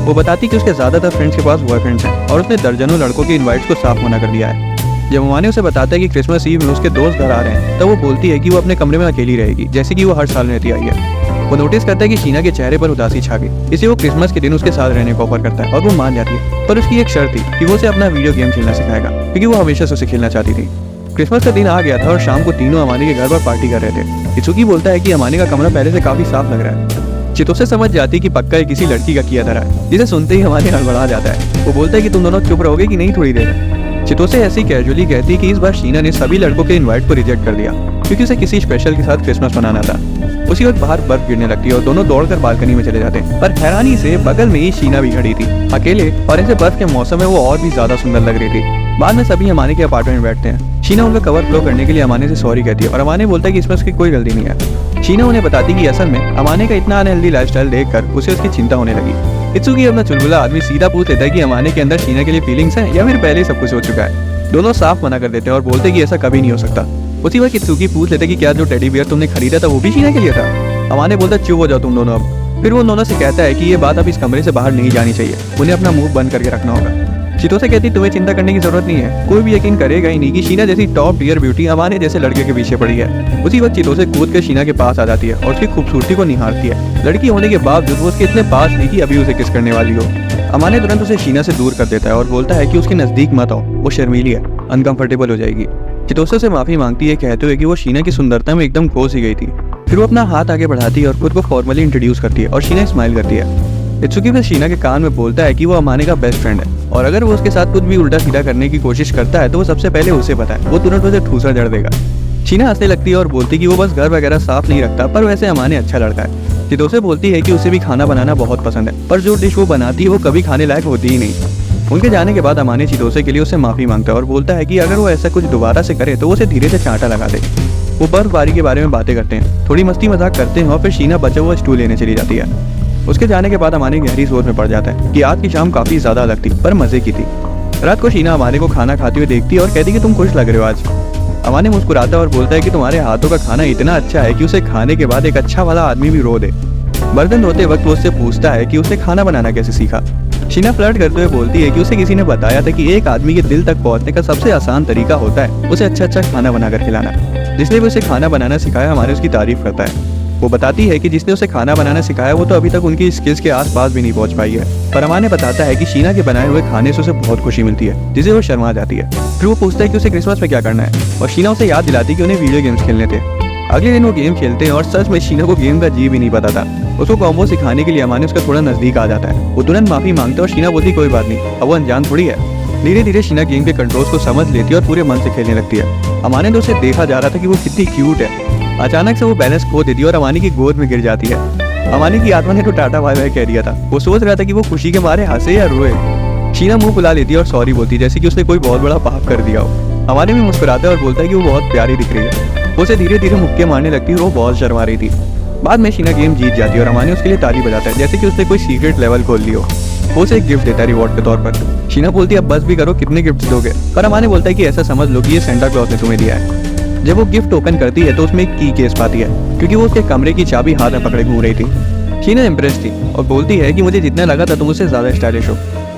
वो बताती कि उसके ज्यादातर फ्रेंड्स के पास बॉयफ्रेंड्स हैं और उसने दर्जनों लड़कों के इन्वाइट्स को साफ मना कर दिया है। जब अमानी उसे बताता है कि क्रिसमस ईव में उसके दोस्त घर आ रहे हैं, तब वो बोलती है कि वो अपने कमरे में अकेली रहेगी, जैसे कि वो हर साल रहती आई है। वो नोटिस करता है कि शीना के चेहरे पर उदासी छा गई, इसलिए वो क्रिसमस के दिन उसके साथ रहने को ऑफर करता है और वो मान जाती है। पर उसकी एक शर्त थी कि वो उसे अपना वीडियो गेम खेलना सिखाएगा, क्योंकि वो हमेशा से उसे खेलना चाहती थी। क्रिसमस का दिन आ गया था और शाम को तीनों अमानी के घर पर पार्टी कर रहे थे। इत्सुकी बोलता है कि अमानी का कमरा पहले से काफी साफ लग रहा है। चितोसे समझ जाती है कि पक्का ये किसी लड़की का किया धरा है, जिसे सुनते ही अमानी हड़बड़ा जाता है। वो बोलता है कि तुम दोनों चुप रहोगे कि नहीं थोड़ी देर। चितोसे ऐसे ही कैजुअली कहती है कि इस बार शीना ने सभी लड़कों के इनवाइट को रिजेक्ट कर दिया, क्योंकि उसे किसी स्पेशल के साथ क्रिसमस मनाना था। उसी वक्त बाहर बर्फ गिरने लगती है और दोनों दौड़कर बालकनी में चले जाते हैं। पर हैरानी से बगल में ही शीना भी खड़ी थी, अकेले, और ऐसे बर्फ के मौसम में वो और भी ज्यादा सुंदर लग रही थी। बाद में सभी अमानी के अपार्टमेंट में बैठते हैं। शीना उनका कवर फ्लो करने के लिए अमानी से सॉरी कहती है और अमानी बोलता है कि इसमें उसकी कोई गलती नहीं है। शीना उन्हें बताती कि असल में अमानी का इतना अनहेल्दी लाइफस्टाइल देखकर उसे उसकी चिंता होने लगी। इत्सुकी अपना चुलबुला आदमी सीधा पूछ लेता है कि अमानी के अंदर शीना के लिए फीलिंग्स हैं या फिर पहले ही सब कुछ हो चुका है। दोनों साफ मना कर देते हैं और बोलते हैं कि ऐसा कभी नहीं हो सकता। उसी वक्त इत्सुकी पूछ लेते कि क्या जो टेडी बियर तुमने खरीदा था वो भी शीना के लिए था। अमानी बोलता चुप हो जाओ तुम दोनों अब। फिर वो दोनों से कहता है कि ये बात अब इस कमरे से बाहर नहीं जानी चाहिए, उन्हें अपना मुंह बंद करके रखना होगा। चितोसे कहती तुम्हें चिंता करने की जरूरत नहीं है, कोई भी यकीन करेगा ही नहीं कि शीना जैसी टॉप टियर ब्यूटी अमानी जैसे लड़के के पीछे पड़ी है। उसी वक्त चितोसे कूद कर शीना के पास आ जाती है और उसकी खूबसूरती को निहारती है। लड़की होने के बावजूद वो उसके इतने पास नहीं कि अभी उसे किस करने वाली हो। अमानी तुरंत उसे शीना से दूर कर देता है और बोलता है कि उसके नजदीक मत आओ, वो शर्मीली है, अनकंफर्टेबल हो जाएगी। चितोसे से माफी मांगती है, कहते हुए कि वो शीना की सुंदरता में एकदम खो सी गई थी। फिर वो अपना हाथ आगे बढ़ाती है और खुद को फॉर्मली इंट्रोड्यूस करती है और शीना स्माइल करती है। इत्सुकी फिर शीना के कान में बोलता है कि वो अमानी का बेस्ट फ्रेंड है और अगर वो उसके साथ कुछ भी उल्टा सीधा करने की कोशिश करता है तो वो सबसे पहले उसे पता है, वो तुरंत उसे ठूसा जड़ देगा। शीना हंसने लगती है और बोलती है कि वो बस घर वगैरह साफ नहीं रखता, पर वैसे अमानी अच्छा लड़का है। चितोसे बोलती है कि उसे भी खाना बनाना बहुत पसंद है, पर जो डिश वो बनाती है वो कभी खाने लायक होती ही नहीं। उनके जाने के बाद अमानी चितोसे के लिए उससे माफी मांगता है और बोलता है कि अगर वो ऐसा कुछ दोबारा से करे तो वो उसे धीरे से चांटा लगा दे। वो बर्फबारी के बारे में बातें करते हैं, थोड़ी मस्ती मजाक करते हैं और फिर शीना बचा हुआ स्टूल लेने चली जाती है। उसके जाने के बाद अमानी गहरी सोच में पड़ जाता है कि आज की शाम काफी ज्यादा अलग थी, पर मजे की थी। रात को शीना अमानी को खाना खाते हुए देखती है और कहती है कि तुम खुश लग रहे हो आज। अमानी मुस्कुराता है और बोलता है कि तुम्हारे हाथों का खाना इतना अच्छा है कि उसे खाने के बाद एक अच्छा वाला आदमी भी रो दे। बर्तन धोते वक्त वो उससे पूछता है कि उसे खाना बनाना कैसे सीखा। शीना फ्लर्ट करते हुए बोलती है कि उसे किसी ने बताया था कि एक आदमी के दिल तक पहुंचने का सबसे आसान तरीका होता है उसे अच्छा अच्छा खाना बनाकर खिलाना। जिसने भी उसे खाना बनाना सिखाया हमारे उसकी तारीफ करता है। वो बताती है कि जिसने उसे खाना बनाना सिखाया वो तो अभी तक उनकी स्किल्स के आसपास भी नहीं पहुंच पाई है। पर अमानी बताता है कि शीना के बनाए हुए खाने से उसे बहुत खुशी मिलती है, जिसे वो शर्मा जाती है। फिर वो पूछता है कि उसे क्रिसमस में क्या करना है और शीना उसे याद दिलाती है कि उन्हें वीडियो गेम्स खेलने थे। अगले दिन वो गेम खेलते हैं और सच में शीना को गेम का जी भी नहीं पता था। उसको कॉम्बो सिखाने के लिए अमानी उसका थोड़ा नजदीक आ जाता है। वो तुरंत माफी मांगता है और शीना बोलती कोई बात नहीं, अब वो अनजान थोड़ी है। धीरे धीरे शीना गेम के कंट्रोल्स को समझ लेती है और पूरे मन से खेलने लगती है। अमानी ने उसे देखा जा रहा था कि वो कितनी क्यूट है। अचानक से वो बैलेंस खो देती है और अमानी की गोद में गिर जाती है। अमानी की आत्मा ने तो टाटा बाय बाय कह दिया था। वो सोच रहा था कि वो खुशी के मारे हंसे या रोए। शीना मुंह फुला लेती है और सॉरी बोलती है, जैसे कि उसने कोई बहुत बड़ा पाप कर दिया हो। अमानी भी मुस्कुराता है और बोलता है कि वो बहुत प्यारी दिख रही है। वो उसे धीरे धीरे मुक्के मारने लगती है और वो बहुत शर्मा रही थी। बाद में शीना गेम जीत जाती है और अमाने उसके लिए ताली बजाता है जैसे कि उसने कोई सीक्रेट लेवल खोल लियो। वो उसे एक गिफ्ट देता है रिवॉर्ड के तौर पर। शीना बोलती है अब बस भी करो, कितने गिफ्ट दोगे, पर अमाने बोलता है कि ऐसा समझ लो कि ये सेंटा क्लॉज ने तुम्हें दिया है। जब वो गिफ्ट ओपन करती है तो उसमें एक की केस पाती है क्योंकि वो उसके कमरे की चाबी हाथ में पकड़े घूम रही थी। शीना इम्प्रेस थी और बोलती है कि मुझे जितना लगा था तुम उससे ज्यादा स्टाइलिश हो।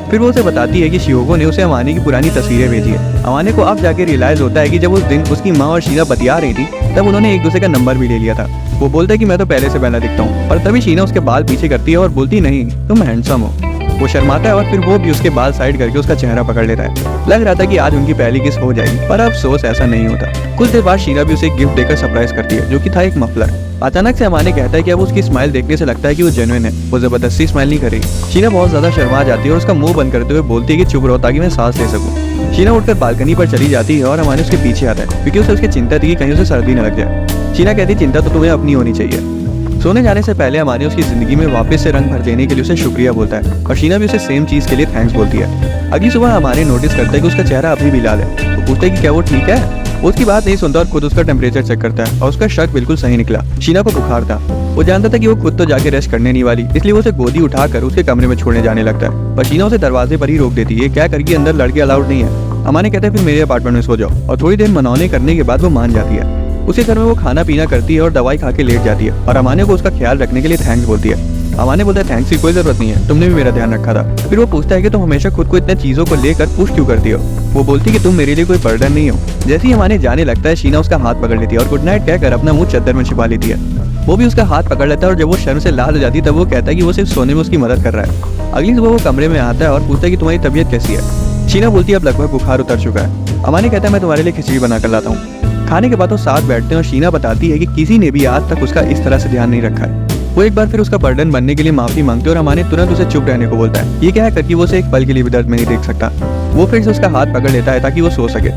फिर वो उसे बताती है कि शियोको ने उसे अमाने की पुरानी तस्वीरें भेजी है। अमाने को अब जाके रियलाइज होता है कि जब उस दिन उसकी माँ और शीना बतिया रही थी तब उन्होंने एक दूसरे का नंबर भी ले लिया था। वो बोलता है कि मैं तो पहले से पहला दिखता हूँ, और तभी शीना उसके बाल पीछे करती है और बोलती नहीं तुम हैंडसम हो। वो शर्माता है और फिर वो भी उसके बाल साइड करके उसका चेहरा पकड़ लेता है। लग रहा था कि आज उनकी पहली किस हो जाएगी, पर अफसोस ऐसा नहीं होता। कुछ देर बाद शीना भी उसे एक गिफ्ट देकर सरप्राइज करती है जो कि था एक मफलर। अचानक से अमाने कहता है कि अब उसकी स्माइल देखने से लगता है कि वो जेन्युइन है, वो जबरदस्ती स्माइल नहीं करी। शीना बहुत ज्यादा शर्मा जाती है और उसका मुंह बंद करते हुए बोलती है कि चुप रहो ताकि मैं सांस ले सकूं। शीना उठकर बालकनी पर चली जाती है और अमाने उसके पीछे आता है क्योंकि उसे उसकी चिंता थी कि कहीं उसे सर्दी न लग जाए। शीना कहती चिंता तो तुम्हें अपनी होनी चाहिए। सोने जाने से पहले अमाने उसकी जिंदगी में वापस से रंग भर देने के लिए उसे शुक्रिया बोलता है और शीना भी उसे सेम चीज के लिए थैंक्स बोलती है। अगली सुबह अमाने नोटिस करता है कि उसका चेहरा अभी भी लाल है। तो पूछता है कि क्या वो ठीक है। वो उसकी बात नहीं सुनता और खुद उसका टेम्परेचर चेक करता है और उसका शक बिल्कुल सही निकला। शीना को बुखार था। वो जानता था कि वो खुद तो जाके रेस्ट करने नहीं वाली, इसलिए वो उसे गोदी उठाकर उसके कमरे में छोड़ने जाने लगता है, पर शीना उसे दरवाजे पर ही रोक देती है। क्या करके अंदर लड़के अलाउड नहीं है। अमाने कहता है फिर मेरे अपार्टमेंट में सो जाओ, और थोड़ी देर मनौने करने के बाद वो मान जाती है। उसके घर में वो खाना पीना करती है और दवाई खा के लेट जाती है और अमाने को उसका ख्याल रखने के लिए थैंक्स बोलती है। अमाने बोलता है थैंक्स की कोई जरूरत नहीं है, तुमने भी मेरा ध्यान रखा था। फिर वो पूछता है कि तुम हमेशा खुद को इतने चीजों को लेकर पुश क्यों करती हो। वो बोलती है कि तुम मेरे लिए कोई बर्डन नहीं हो। जैसे ही अमाने जाने लगता है शीना उसका हाथ पकड़ लेती है और गुड नाइट कहकर अपना मुंह चादर में छिपा लेती है। वो भी उसका हाथ पकड़ लेता है और जब वो शर्म से लाल हो जाती है तब वो कहता है कि वो सिर्फ सोने में उसकी मदद कर रहा है। अगली सुबह वो कमरे में आता है और पूछता है कि तुम्हारी तबीयत कैसी है। शीना बोलती है अब लगभग बुखार उतर चुका है। अमाने कहता है मैं तुम्हारे लिए खिचड़ी बना कर लाता हूँ। खाने के बाद वो साथ बैठते हैं और शीना बताती है कि किसी ने भी आज तक उसका इस तरह से ध्यान नहीं रखा है। वो एक बार फिर उसका बर्डन बनने के लिए माफी मांगते और अमाने तुरंत उसे चुप रहने को बोलता है। ये क्या है करके वो उसे एक पल के लिए भी दर्द में नहीं देख सकता। वो फिर से उसका हाथ पकड़ लेता है ताकि वो सो सके।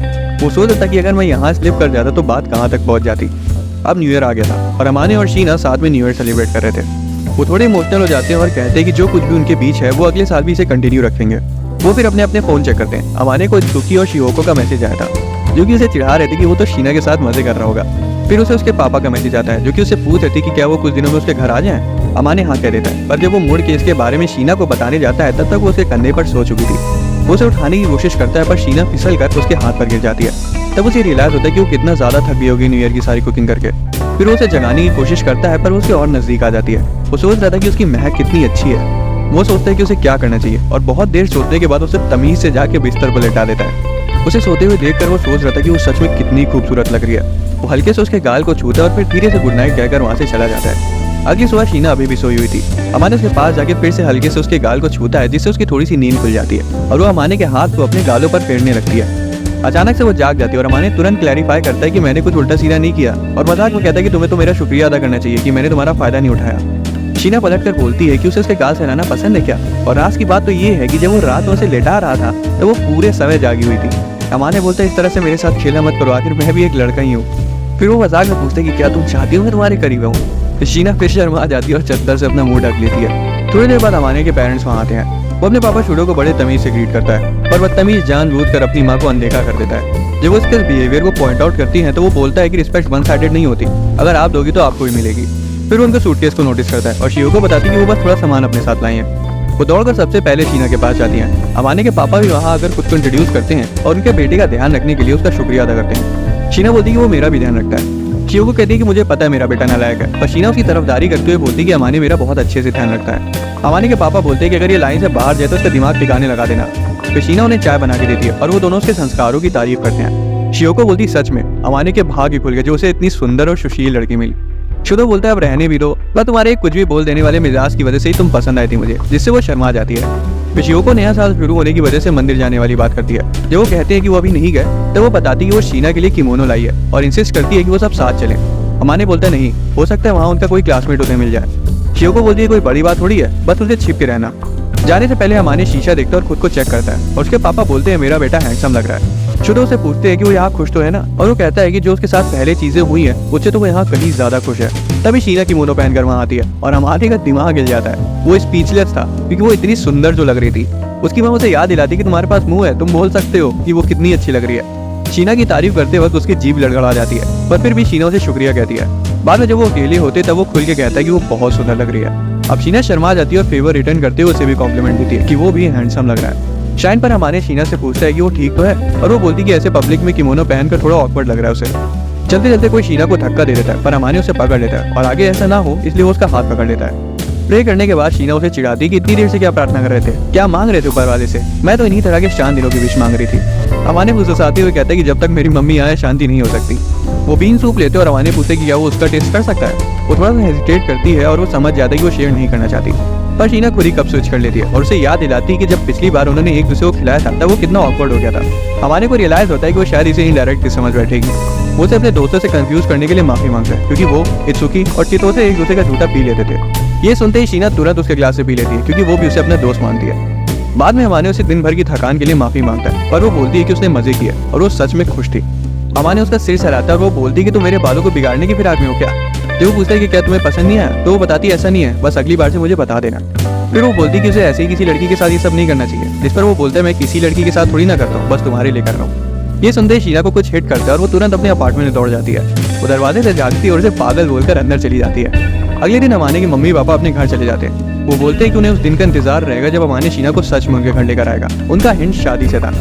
वो सोच लेता कि अगर मैं यहाँ स्लिप कर जाता तो बात कहाँ तक पहुँच जाती। अब न्यू ईयर आ गया था और अमाने और शीना साथ में न्यू ईयर सेलिब्रेट कर रहे थे। वो थोड़े इमोशनल हो जाते हैं और कहते हैं कि जो कुछ भी उनके बीच है वो अगले साल भी इसे कंटिन्यू रखेंगे। वो फिर अपने अपने फोन चेक करते हैं। अमाने को सुकी और शियोको का मैसेज आया था जो कि उसे चिढ़ा रहे थे कि वो तो शीना के साथ मजे कर रहा होगा। फिर उसे उसके पापा का मैसेज आता है जो कि उससे पूछ रहे थे कि क्या वो कुछ दिनों में उसके घर आ जाएं। अमाने हाँ कह देता है, पर जब वो मुड़ के इसके बारे में शीना को बताने जाता है तब तक वो उसके कंधे पर सो चुकी थी। वो उसे उठाने की कोशिश करता है पर शीना फिसल कर उसके हाथ पर गिर जाती है। तब उसे रियलाइज होता है कि वो कितना ज्यादा थक गई होगी न्यू ईयर की सारी कुकिंग करके। फिर वो उसे जगाने की कोशिश करता है पर वो उसके और नजदीक आ जाती है। वो सोच रहा था कि उसकी महक कितनी अच्छी है। वो सोचता है कि उसे क्या करना चाहिए और बहुत देर सोचने के बाद उसे तमीज से जाके बिस्तर पर लेटा देता है। उसे सोते हुए देखकर वो सोच रहा था कि वो सच में कितनी खूबसूरत लग रही है। वो हल्के से उसके गाल को छूता है और फिर धीरे से गुड नाइट कहकर वहाँ से चला जाता है। अगली सुबह शीना अभी भी सोई हुई थी। अमाने उसके पास जाके फिर से हल्के से उसके गाल को छूता है जिससे उसकी थोड़ी सी नींद खुल जाती है और वो अमाने के हाथ को अपने गालों पर फेरने लगती है। अचानक से वो जाग जाती है और अमाने तुरंत क्लैरिफाई करता है कि मैंने कुछ उल्टा सीधा नहीं किया और मजाक में कहता है कि तुम्हें तो मेरा शुक्रिया अदा करना चाहिए कि मैंने तुम्हारा फायदा नहीं उठाया। शीना पलट कर बोलती है कि उसे उसके गाल सहलाना पसंद है क्या। और राज की बात तो ये है कि जब वो रात में उसे लेटा रहा था तो वो पूरे समय जागी हुई थी। अमाने बोलता है इस तरह से मेरे साथ खेला मत करो, आखिर मैं भी एक लड़का ही हूँ। फिर वो मजाक में पूछते कि क्या तुम चाहती हो मैं तुम्हारे करीब हूँ। शीना फिर शर्मा जाती है और चद्दर से अपना मुंह ढक लेती है। थोड़ी देर बाद अमाने के पेरेंट्स वहाँ आते हैं। वो अपने पापा शूडो को बड़े तमीज से ग्रीट करता है पर बदतमीज जानबूझकर अपनी माँ को अनदेखा कर देता है। जब वो उसके बिहेवियर को पॉइंट आउट करती है तो वो बोलता है कि रिस्पेक्ट वन साइडेड नहीं होती, अगर आप दोगी तो आपको भी मिलेगी। फिर वो उनके सूटकेस को नोटिस करता है और शियो को बताती है कि वो बस थोड़ा सामान अपने साथ लाई है। वो दौड़कर सबसे पहले शीना के पास जाती हैं। अमाने के पापा भी वहाँ आकर खुद को इंट्रोड्यूस करते हैं और उनके बेटे का ध्यान रखने के लिए उसका शुक्रिया अदा करते हैं। शीना बोलती है कि वो मेरा भी ध्यान रखता है। शियो को कहती है कि मुझे पता है मेरा बेटा नालायक है, पर शीना उसकी तरफदारी करते हुए बोलती है कि अमाने मेरा बहुत अच्छे से ध्यान रखता है। अमाने के पापा बोलते हैं कि अगर ये लाइन से बाहर जाए तो उसका दिमाग ठिकाने लगा देना। फिर शीना उन्हें चाय बना के देती है और वो दोनों उसके संस्कारों की तारीफ करते हैं। शियो को बोलती सच में अमाने के भाग्य खुल गए जो उसे इतनी सुंदर और सुशील लड़की मिली। शुदो बोलता है अब रहने भी दो, बस तुम्हारे कुछ भी बोल देने वाले मिजाज की वजह से ही तुम पसंद आई थी मुझे, जिससे वो शर्मा जाती है। फिर शियो को नया साल शुरू होने की वजह से मंदिर जाने वाली बात करती है। जब वो कहते हैं कि वो अभी नहीं गए तो वो बताती है कि वो शीना के लिए किमोनो लाई है और इंसिस्ट करती है कि वो सब साथ चलें। अमाने बोलता नहीं, हो सकता है वहाँ उनका कोई क्लासमेट उन्हें मिल जाए। शियो को बोलती है कोई बड़ी बात थोड़ी है, बस उसे छिप के रहना। जाने से पहले अमाने शीशा देखता है और खुद को चेक करता है और उसके पापा बोलते हैं मेरा बेटा हैंडसम लग रहा है। शुडो से पूछते हैं कि वो यहाँ खुश तो है ना, और वो कहता है कि जो उसके साथ पहले चीजें हुई हैं उससे तो वो यहाँ कहीं ज्यादा खुश है। तभी शीना किमोनो पहनकर वहाँ आती है और अमाने का दिमाग हिल जाता है। वो स्पीचलेस था क्योंकि वो इतनी सुंदर जो लग रही थी। उसकी माँ उसे याद दिलाती कि तुम्हारे पास मुंह है, तुम बोल सकते हो कि वो कितनी अच्छी लग रही है। शीना की तारीफ करते वक्त उसकी जीभ लड़खड़ा जाती है पर फिर भी शीना उसे शुक्रिया कहती है। बाद में जब वो अकेले होते तब वो खुल के कहता है कि वो बहुत सुंदर लग रही है। अब शीना शर्मा जाती है और फेवर रिटर्न करते हुए उसे भी कॉम्प्लीमेंट देती है कि वो भी हैंडसम लग रहा है। शाइन पर हमारे शीना से पूछता है कि वो ठीक तो है, और वो बोलती कि ऐसे पब्लिक में किमोनो पहनकर थोड़ा ऑकवर्ड लग रहा है उसे। चलते चलते कोई शीना को धक्का दे देता है, पर हमारे उसे पकड़ लेता है और आगे ऐसा ना हो इसलिए वो उसका हाथ पकड़ लेता है। प्रे करने के बाद शीना उसे चिढ़ाती है कि इतनी देर से क्या प्रार्थना कर रहे थे, क्या मांग रहे थे ऊपर वाले से। मैं तो इन्हीं तरह के शांत दिनों की विश मांग रही थी। अमाने फुसफुसाते हुए कहता है कि जब तक मेरी मम्मी आए शांति नहीं हो सकती। वो बीन सूप लेते और अमाने पूछते कि क्या वो उसका टेस्ट कर सकता है। वो थोड़ा सा हेजिटेट करती है और वो समझ जाता है कि वो शेयर नहीं करना चाहती, पर शीना खुद ही कप स्विच कर लेती है और उसे याद दिलाती है कि जब पिछली बार उन्होंने एक दूसरे को खिलाया था तब वो कितना ऑकवर्ड हो गया था। हमारे को रियलाइज होता है कि वो शायद इसे इनडायरेक्ट समझ बैठेगी। वो उसे अपने दोस्तों से कंफ्यूज करने के लिए माफी मांगता है, क्योंकि वो इत्सुकी और चितोसे एक दूसरे का झूठा पी लेते थे। ये सुनते ही शीना तुरंत उसके ग्लास से पी लेती है, क्योंकि वो भी उसे अपना दोस्त मानती है। बाद में हमाने उसे दिन भर की थकान के लिए माफी मांगता है, पर वो बोलती है कि उसने मजे किए और वो सच में खुश थी। हमाने उसका सिर सहलाता है और वो बोलती है कि तुम मेरे बालों को बिगाड़ने की फिराक में हो क्या। जब वो पूछता है कि क्या तुम्हें पसंद नहीं आया, तो वो बताती है ऐसा नहीं है, बस अगली बार से मुझे बता देना। फिर वो बोलती है कि उसे ऐसे ही किसी लड़की के साथ ये सब नहीं करना चाहिए, जिस पर वो बोलता है मैं किसी लड़की के साथ थोड़ी ना करता हूँ, बस तुम्हारे लिए कर रहा हूँ। ये सुनते ही शीना को कुछ हिट करता है और वो तुरंत अपने अपार्टमेंट में दौड़ जाती है। वो दरवाजे से जागती है और उसे पागल बोलकर अंदर चली जाती है। अगले दिन अमाने के मम्मी पापा अपने घर चले जाते हैं। वो बोलते हैं कि उन्हें उस दिन का इंतजार रहेगा जब अमाने शीना को सच में उनके घर लेकर आएगा। उनका हिंट शादी से था।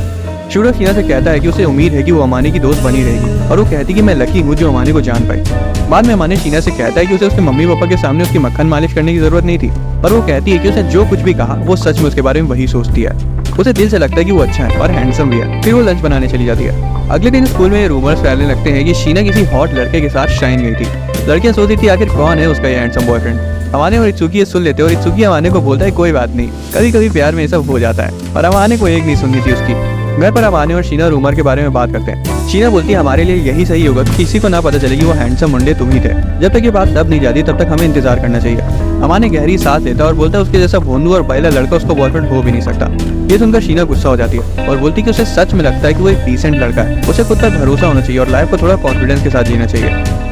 शुरू शीना से कहता है कि उसे उम्मीद है कि वो अमाने की दोस्त बनी रहेगी, और वो कहती कि मैं लकी हूँ जो अमाने को जान पाई। बाद में अमाने शीना से कहता है कि उसे उसके मम्मी पापा के सामने उसकी मक्खन मालिश करने की जरूरत नहीं थी, पर वो कहती है कि उसे जो कुछ भी कहा वो सच में उसके बारे में वही सोचती है। उसे दिल से लगता है कि वो अच्छा है और हैंडसम भी है। फिर वो लंच बनाने चली जाती है। अगले दिन स्कूल में रूमर्स फैलने लगते हैं कि शीना किसी हॉट लड़के के साथ शाइन गई थी। लड़कियां सोचती थी आखिर कौन है उसका ये हैंडसम बॉयफ्रेंड। अमाने और इत्सुकी ये सुन लेते हैं और इत्सुकी अमाने को बोलता है कोई बात नहीं, कभी कभी प्यार में ये सब हो जाता है। और अमाने को एक नहीं सुननी थी उसकी। घर पर अमाने और शीना रूमर के बारे में बात करते हैं। शीना बोलती है हमारे लिए यही सही होगा कि किसी को ना पता चले कि वो हैंडसम मुंडे तुम ही थे। जब तक ये बात तब नहीं जाती तब तक हमें इंतजार करना चाहिए। अमाने गहरी सांस लेता है और बोलता है उसके जैसा भोंदू और बैला लड़का उसको बॉयफ्रेंड हो भी नहीं सकता। ये सुनकर शीना गुस्सा हो जाती है और बोलती है कि उसे सच में लगता है कि वो एक डिसेंट लड़का है। उसे खुद पर भरोसा होना चाहिए और लाइफ को थोड़ा कॉन्फिडेंस के साथ जीना चाहिए।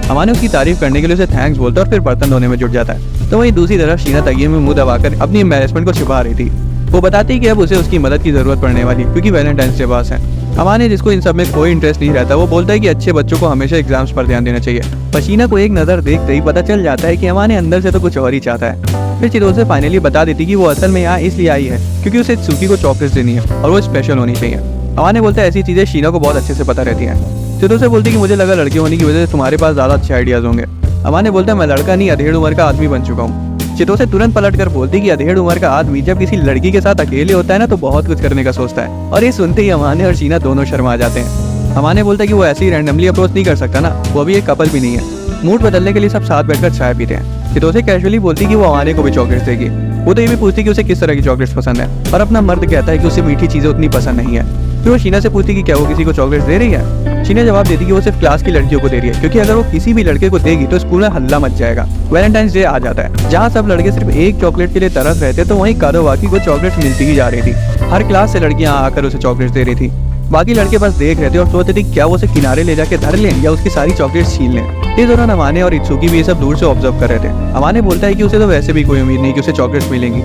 अमाने उसकी तारीफ करने के लिए उसे थैंक्स बोलता है और फिर बर्तन धोने में जुट जाता है। तो वहीं दूसरी तरफ शीना तकिए में मुंह दबाकर अपनी एम्बैरेसमेंट को छिपा रही थी। वो बताती है कि अब उसे उसकी मदद की जरूरत पड़ने वाली, क्योंकि वैलेंटाइंस डे पास है। अमाने, जिसको इन सब में कोई इंटरेस्ट नहीं रहता, वो बोलता है कि अच्छे बच्चों को हमेशा एग्जाम्स पर ध्यान देना चाहिए। पर शीना को एक नजर देखते ही पता चल जाता है कि अमाने अंदर से तो कुछ और ही चाहता है। फिर चितोसे फाइनली बता देती कि वो असल में यहाँ इसलिए आई है क्योंकि उसे इत्सुकी को चॉकलेट्स देनी है और वो स्पेशल होनी चाहिए। अमाने बोलता है ऐसी चीजें शीना को बहुत अच्छे से पता रहती हैं। चितोसे बोलती कि मुझे लगा लड़के होने की वजह से तुम्हारे पास ज्यादा अच्छे आइडियाज होंगे। अमाने बोलता है मैं लड़का नहीं, अधेड़ उम्र का आदमी बन चुका हूँ। चितोसे तुरंत पलट कर बोलती कि अधेड़ उम्र का आदमी जब किसी लड़की के साथ अकेले होता है ना तो बहुत कुछ करने का सोचता है। और ये सुनते ही अमाने और शीना दोनों शर्मा जाते हैं। अमाने बोलता है कि वो ऐसे ही रैंडमली अप्रोच नहीं कर सकता ना, वो अभी एक कपल भी नहीं है। मूड बदलने के लिए सब साथ बैठकर चाय पीते हैं। चितोसे कैजुअली बोलती कि वो अमाने को भी चॉकलेट्स देगी। वो तो ये भी पूछती कि उसे किस तरह की चॉकलेट्स पसंद है, और अपना मर्द कहता है कि उसे मीठी चीजें उतनी पसंद नहीं है। फिर वो शीना से पूछती कि क्या वो किसी को चॉकलेट्स दे रही है। शीना जवाब देती कि वो सिर्फ क्लास की लड़कियों को दे रही है, क्योंकि अगर वो किसी भी लड़के को देगी तो स्कूल में हल्ला मच जाएगा। वैलेंटाइंस डे आ जाता है, जहाँ सब लड़के सिर्फ एक चॉकलेट के लिए तरस रहे थे, तो वहीं कारोवाकी को चॉकलेट्स मिलती ही जा रही थी। हर क्लास से लड़कियां आकर उसे चॉकलेट्स दे रही थी। बाकी लड़के बस देख रहे थे और सोचते थे क्या वो उसे किनारे ले जाके धर लें या उसकी सारी चॉकलेट्स छीन लें। इस दौरान अमाने और इत्सुकी भी ये सब दूर से ऑब्जर्व कर रहे थे। अमाने बोलता है कि उसे तो वैसे भी कोई उम्मीद नहीं कि उसे चॉकलेट्स मिलेंगी।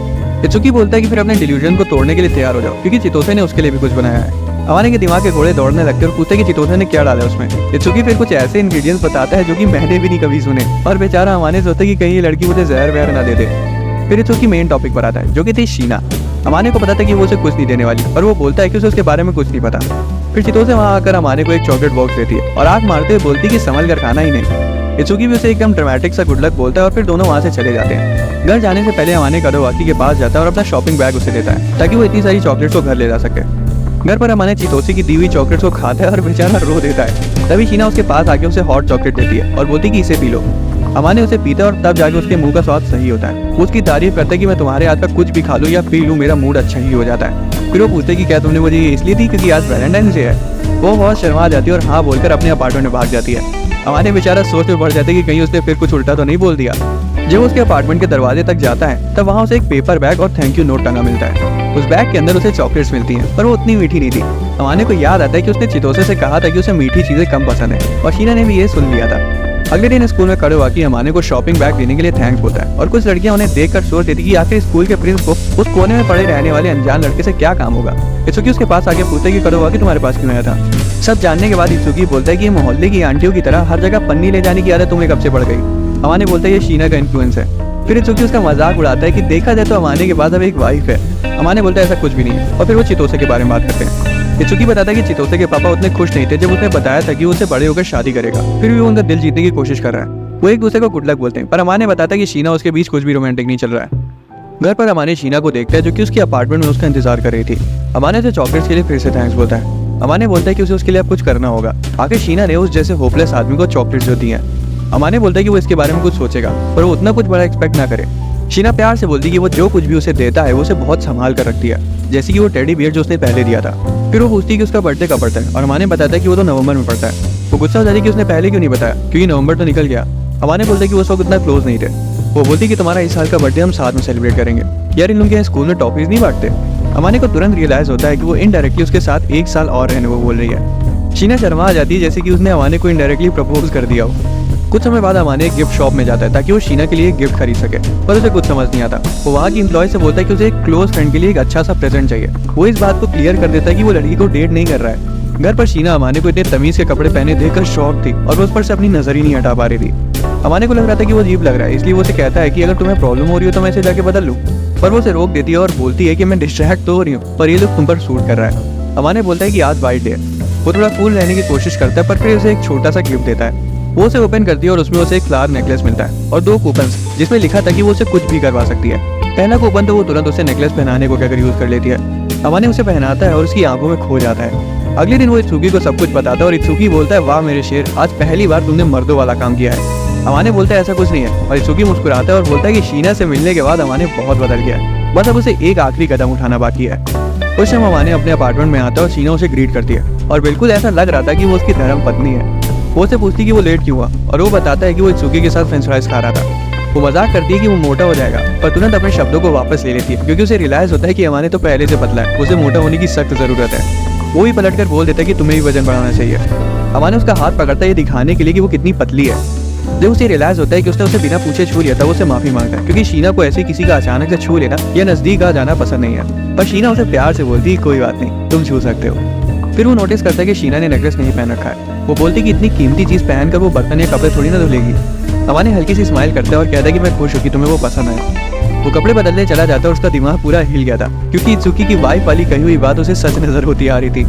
इत्सुकी बोलता है कि फिर अपने डिल्यूजन को तोड़ने के लिए तैयार हो जाओ, क्योंकि चितोसे ने उसके लिए भी कुछ बनाया है। अमाने के दिमाग के घोड़े दौड़ने लगते और पूछते कि चितोसे ने क्या डाला उसमें। इत्सुकी फिर कुछ ऐसे इंग्रेडिएंट्स बताता है जो कि मैंने भी नहीं कभी सुने, और बेचारा अमाने सोचता कि कहीं ये लड़की मुझे जहर वहर ना दे दे। फिर इत्सुकी मेन टॉपिक पर आता है, जो कि थी शीना। अमाने को पता था कि वो उसे कुछ नहीं देने वाली, पर वो बोलता है कि उसे उसके बारे में कुछ नहीं पता। फिर चितोसे वहाँ आकर अमाने को एक चॉकलेट बॉक्स देती है और आंख मारते हुए बोलती कि संभल कर खाना ही नहीं। इत्सुकी भी उसे एकदम ड्रामेटिक सा गुड लक बोलता है और फिर दोनों वहाँ से चले जाते हैं। घर जाने से पहले अमाने कारोवाकी के पास जाता है और अपना शॉपिंग बैग उसे देता है, ताकि वो इतनी सारी चॉकलेट्स को घर ले जा सके। घर पर अमाने चितोसे की दी हुई चॉकलेट्स को खाता है और बेचारा रो देता है। तभी शीना उसके पास आके उसे हॉट चॉकलेट देती है और बोलती कि इसे पी लो। अमाने उसे पीता है और तब जाके उसके मुंह का स्वाद सही होता है। वो उसकी तारीफ करता है कि मैं तुम्हारे हाथ का कुछ भी खा लूं या पी लूं, मेरा मूड अच्छा ही हो जाता है। फिर वो पूछते कि क्या तुमने मुझे ये इसलिए दी क्योंकि आज वैलेंटाइंस डे है। वो बहुत शर्मा जाती है और हाँ बोलकर अपने अपार्टमेंट में भाग जाती है। अमाने बेचारा सोच में पड़ जाता है कि कहीं उसने फिर कुछ उल्टा तो नहीं बोल दिया। जब वो उसके अपार्टमेंट के दरवाजे तक जाता है तब वहाँ उसे एक पेपर बैग और थैंक यू नोट टंगा मिलता है। उस बैग के अंदर उसे चॉकलेट्स मिलती हैं, पर वो उतनी मीठी नहीं थी। अमाने को याद आता है कि उसने चितोसे से कहा था कि उसे मीठी चीजें कम पसंद है, और शीना ने भी ये सुन लिया था। अगले दिन स्कूल में खड़े वाकई अमाने को शॉपिंग बैग देने के लिए थैंक्स बोलता है और कुछ लड़कियां उन्हें देखकर सोच देती कि आखिर स्कूल के प्रिंस को उस कोने में पड़े रहने वाले अनजान लड़के से क्या काम होगा। इत्सुकी उसके पास आके पूछता है कि कड़ोवाकी तुम्हारे पास क्यों आया था। सब जानने के बाद इत्सुकी बोलता है कि मोहल्ले की आंटियों की तरह हर जगह पन्नी ले जाने की आदत तुम्हें कब से पड़ गई। अमाने बोलता है ये शीना का इन्फ्लुएंस है। फिर इत्सुकी उसका मजाक उड़ाता है कि देखा जाए तो अमाने के बाद अब एक वाइफ है। अमाने बोलता है ऐसा कुछ भी नहीं है और फिर वो चितोसे के बारे में बात करते हैं। इत्सुकी बताता है कि चितोसे के पापा उतने खुश नहीं थे जब उसने बताया था कि वो उससे बड़े होकर शादी करेगा। फिर भी वो उनका दिल जीतने की कोशिश कर रहा है। वो एक दूसरे को गुड लक बोलते हैं पर अमाने बताता है कि शीना उसके बीच कुछ भी रोमांटिक नहीं चल रहा है। घर पर अमाने शीना को देखता है जो कि उसके अपार्टमेंट में उसका इंतजार कर रही थी। अमाने से चॉकलेट्स के लिए फिर से थैंक्स बोलता है। अमाने बोलता है कि उसे उसके लिए अब कुछ करना होगा। आखिर शीना ने उस जैसे होपलेस आदमी को चॉकलेट्स जो दी हैं। अमाने बोलता है कि वो इसके बारे में कुछ सोचेगा पर वो उतना कुछ बड़ा एक्सपेक्ट ना करे। शीना प्यार से बोलती है कि वो जो कुछ भी उसे देता है वो उसे बहुत संभाल कर रखती है, जैसे कि वो टेडी बियर जो उसने पहले दिया था। फिर वो पूछती है कि उसका बर्थडे कब पड़ता है और अमाने बताता है कि वो तो नवंबर में पड़ता है। वो गुस्सा हो जाती है कि उसने पहले क्यों नहीं बताया क्योंकि नवंबर तो निकल गया। अमाने बोलते हैं कि वो उस वक्त इतना क्लोज नहीं थे। वो बोलती कि तुम्हारा इस साल का बर्थडे हम साथ में सेलिब्रेट करेंगे। यार इन लोगों के स्कूल में टॉफीज नहीं बांटते। अमाने को तुरंत रियलाइज होता है कि वो इनडायरेक्टली उसके साथ एक साल और रहने को बोल रही है। शीना शर्मा आ जाती है जैसे कि उसने अमाने को इनडायरेक्टली प्रपोज कर दिया हो। कुछ समय बाद अमाने एक गिफ्ट शॉप में जाता है ताकि वो शीना के लिए एक गिफ्ट खरीद सके पर उसे कुछ समझ नहीं आता। वो वहाँ की एम्प्लॉय से बोलता है कि उसे एक क्लोज फ्रेंड के लिए एक अच्छा सा प्रेजेंट चाहिए। वो इस बात को क्लियर कर देता है कि वो लड़की को डेट नहीं कर रहा है। घर पर शीना अमाने को इतने तमीज के कपड़े पहने देखकर शॉक थी और वो उस पर से अपनी नजर ही नहीं हटा पा रही थी। अमाने को लग रहा था कि वो अजीब लग रहा है, इसलिए वो उसे कहता है कि अगर तुम्हें प्रॉब्लम हो रही हो तो मैं इसे जाके बदल लूं। पर वो उसे रोक देती है और बोलती है कि मैं डिस्ट्रैक्ट तो हो रही हूँ पर ये लुक तुम पर सूट कर रहा है। अमाने बोलता है कि आज वाइट डे है। वो थोड़ा कूल रहने की कोशिश करता है पर फिर उसे एक छोटा सा गिफ्ट देता है। वो उसे ओपन करती है और उसमें उसे एक फ्लावर नेकलेस मिलता है और 2 कूपन जिसमें लिखा था कि वो उसे कुछ भी करवा सकती है। पहला कूपन तो वो तुरंत उसे नेकलेस पहनाने को कहकर यूज कर लेती है। अमाने उसे पहनाता है और उसकी आंखों में खो जाता है। अगले दिन वो इत्सुकी को सब कुछ बताता है और इत्सुकी बोलता है वाह मेरे शेर, आज पहली बार तुमने मर्दों वाला काम किया है। अमाने बोलता है ऐसा कुछ नहीं है और इत्सुकी मुस्कुराता है और बोलता है कि शीना से मिलने के बाद अमाने बहुत बदल गया है, बस अब उसे एक आखिरी कदम उठाना बाकी है। उस समय अमाने अपने अपार्टमेंट में आता है और शीना उसे ग्रीट करती है और बिल्कुल ऐसा लग रहा था कि वो उसकी धर्म पत्नी है। वो उसे पूछती कि वो लेट क्यों हुआ और वो बताता है कि वो इत्सुकी के साथ फ्रेंच फ्राइज खा रहा था। वो मजाक करती है कि वो मोटा हो जाएगा पर तुरंत अपने शब्दों को वापस ले लेती है क्योंकि उसे रियलाइज होता है कि अमाने तो पहले से पतला है, उसे मोटा होने की सख्त जरूरत है। वो भी पलटकर बोल देता है कि तुम्हें भी वजन बढ़ाना चाहिए। अमाने उसका हाथ पकड़ता है ये दिखाने के लिए कि वो कितनी पतली है। जब उसे रियलाइज होता है कि उसने उसे बिना पूछे छू लिया था वो उसे माफी मांगता है क्योंकि शीना को ऐसे किसी का अचानक से छू लेना या नजदीक आ जाना पसंद नहीं है। पर शीना उसे प्यार से बोलती है कोई बात नहीं, तुम छू सकते हो। फिर वो नोटिस करता है कि शीना ने नेकलेस नहीं पहन रखा है। वो बोलती कि इतनी कीमती चीज पहनकर वो बर्तन या कपड़े थोड़ी ना धुलेगी। अमाने हल्की सी स्माइल करता है और कहता है कि मैं खुश हूँ कि तुम्हें वो पसंद आया। वो कपड़े बदलने चला जाता है और उसका दिमाग पूरा हिल गया था क्योंकि इत्सुकी की वाइफ वाली कही हुई बात उसे सच नजर होती आ रही थी।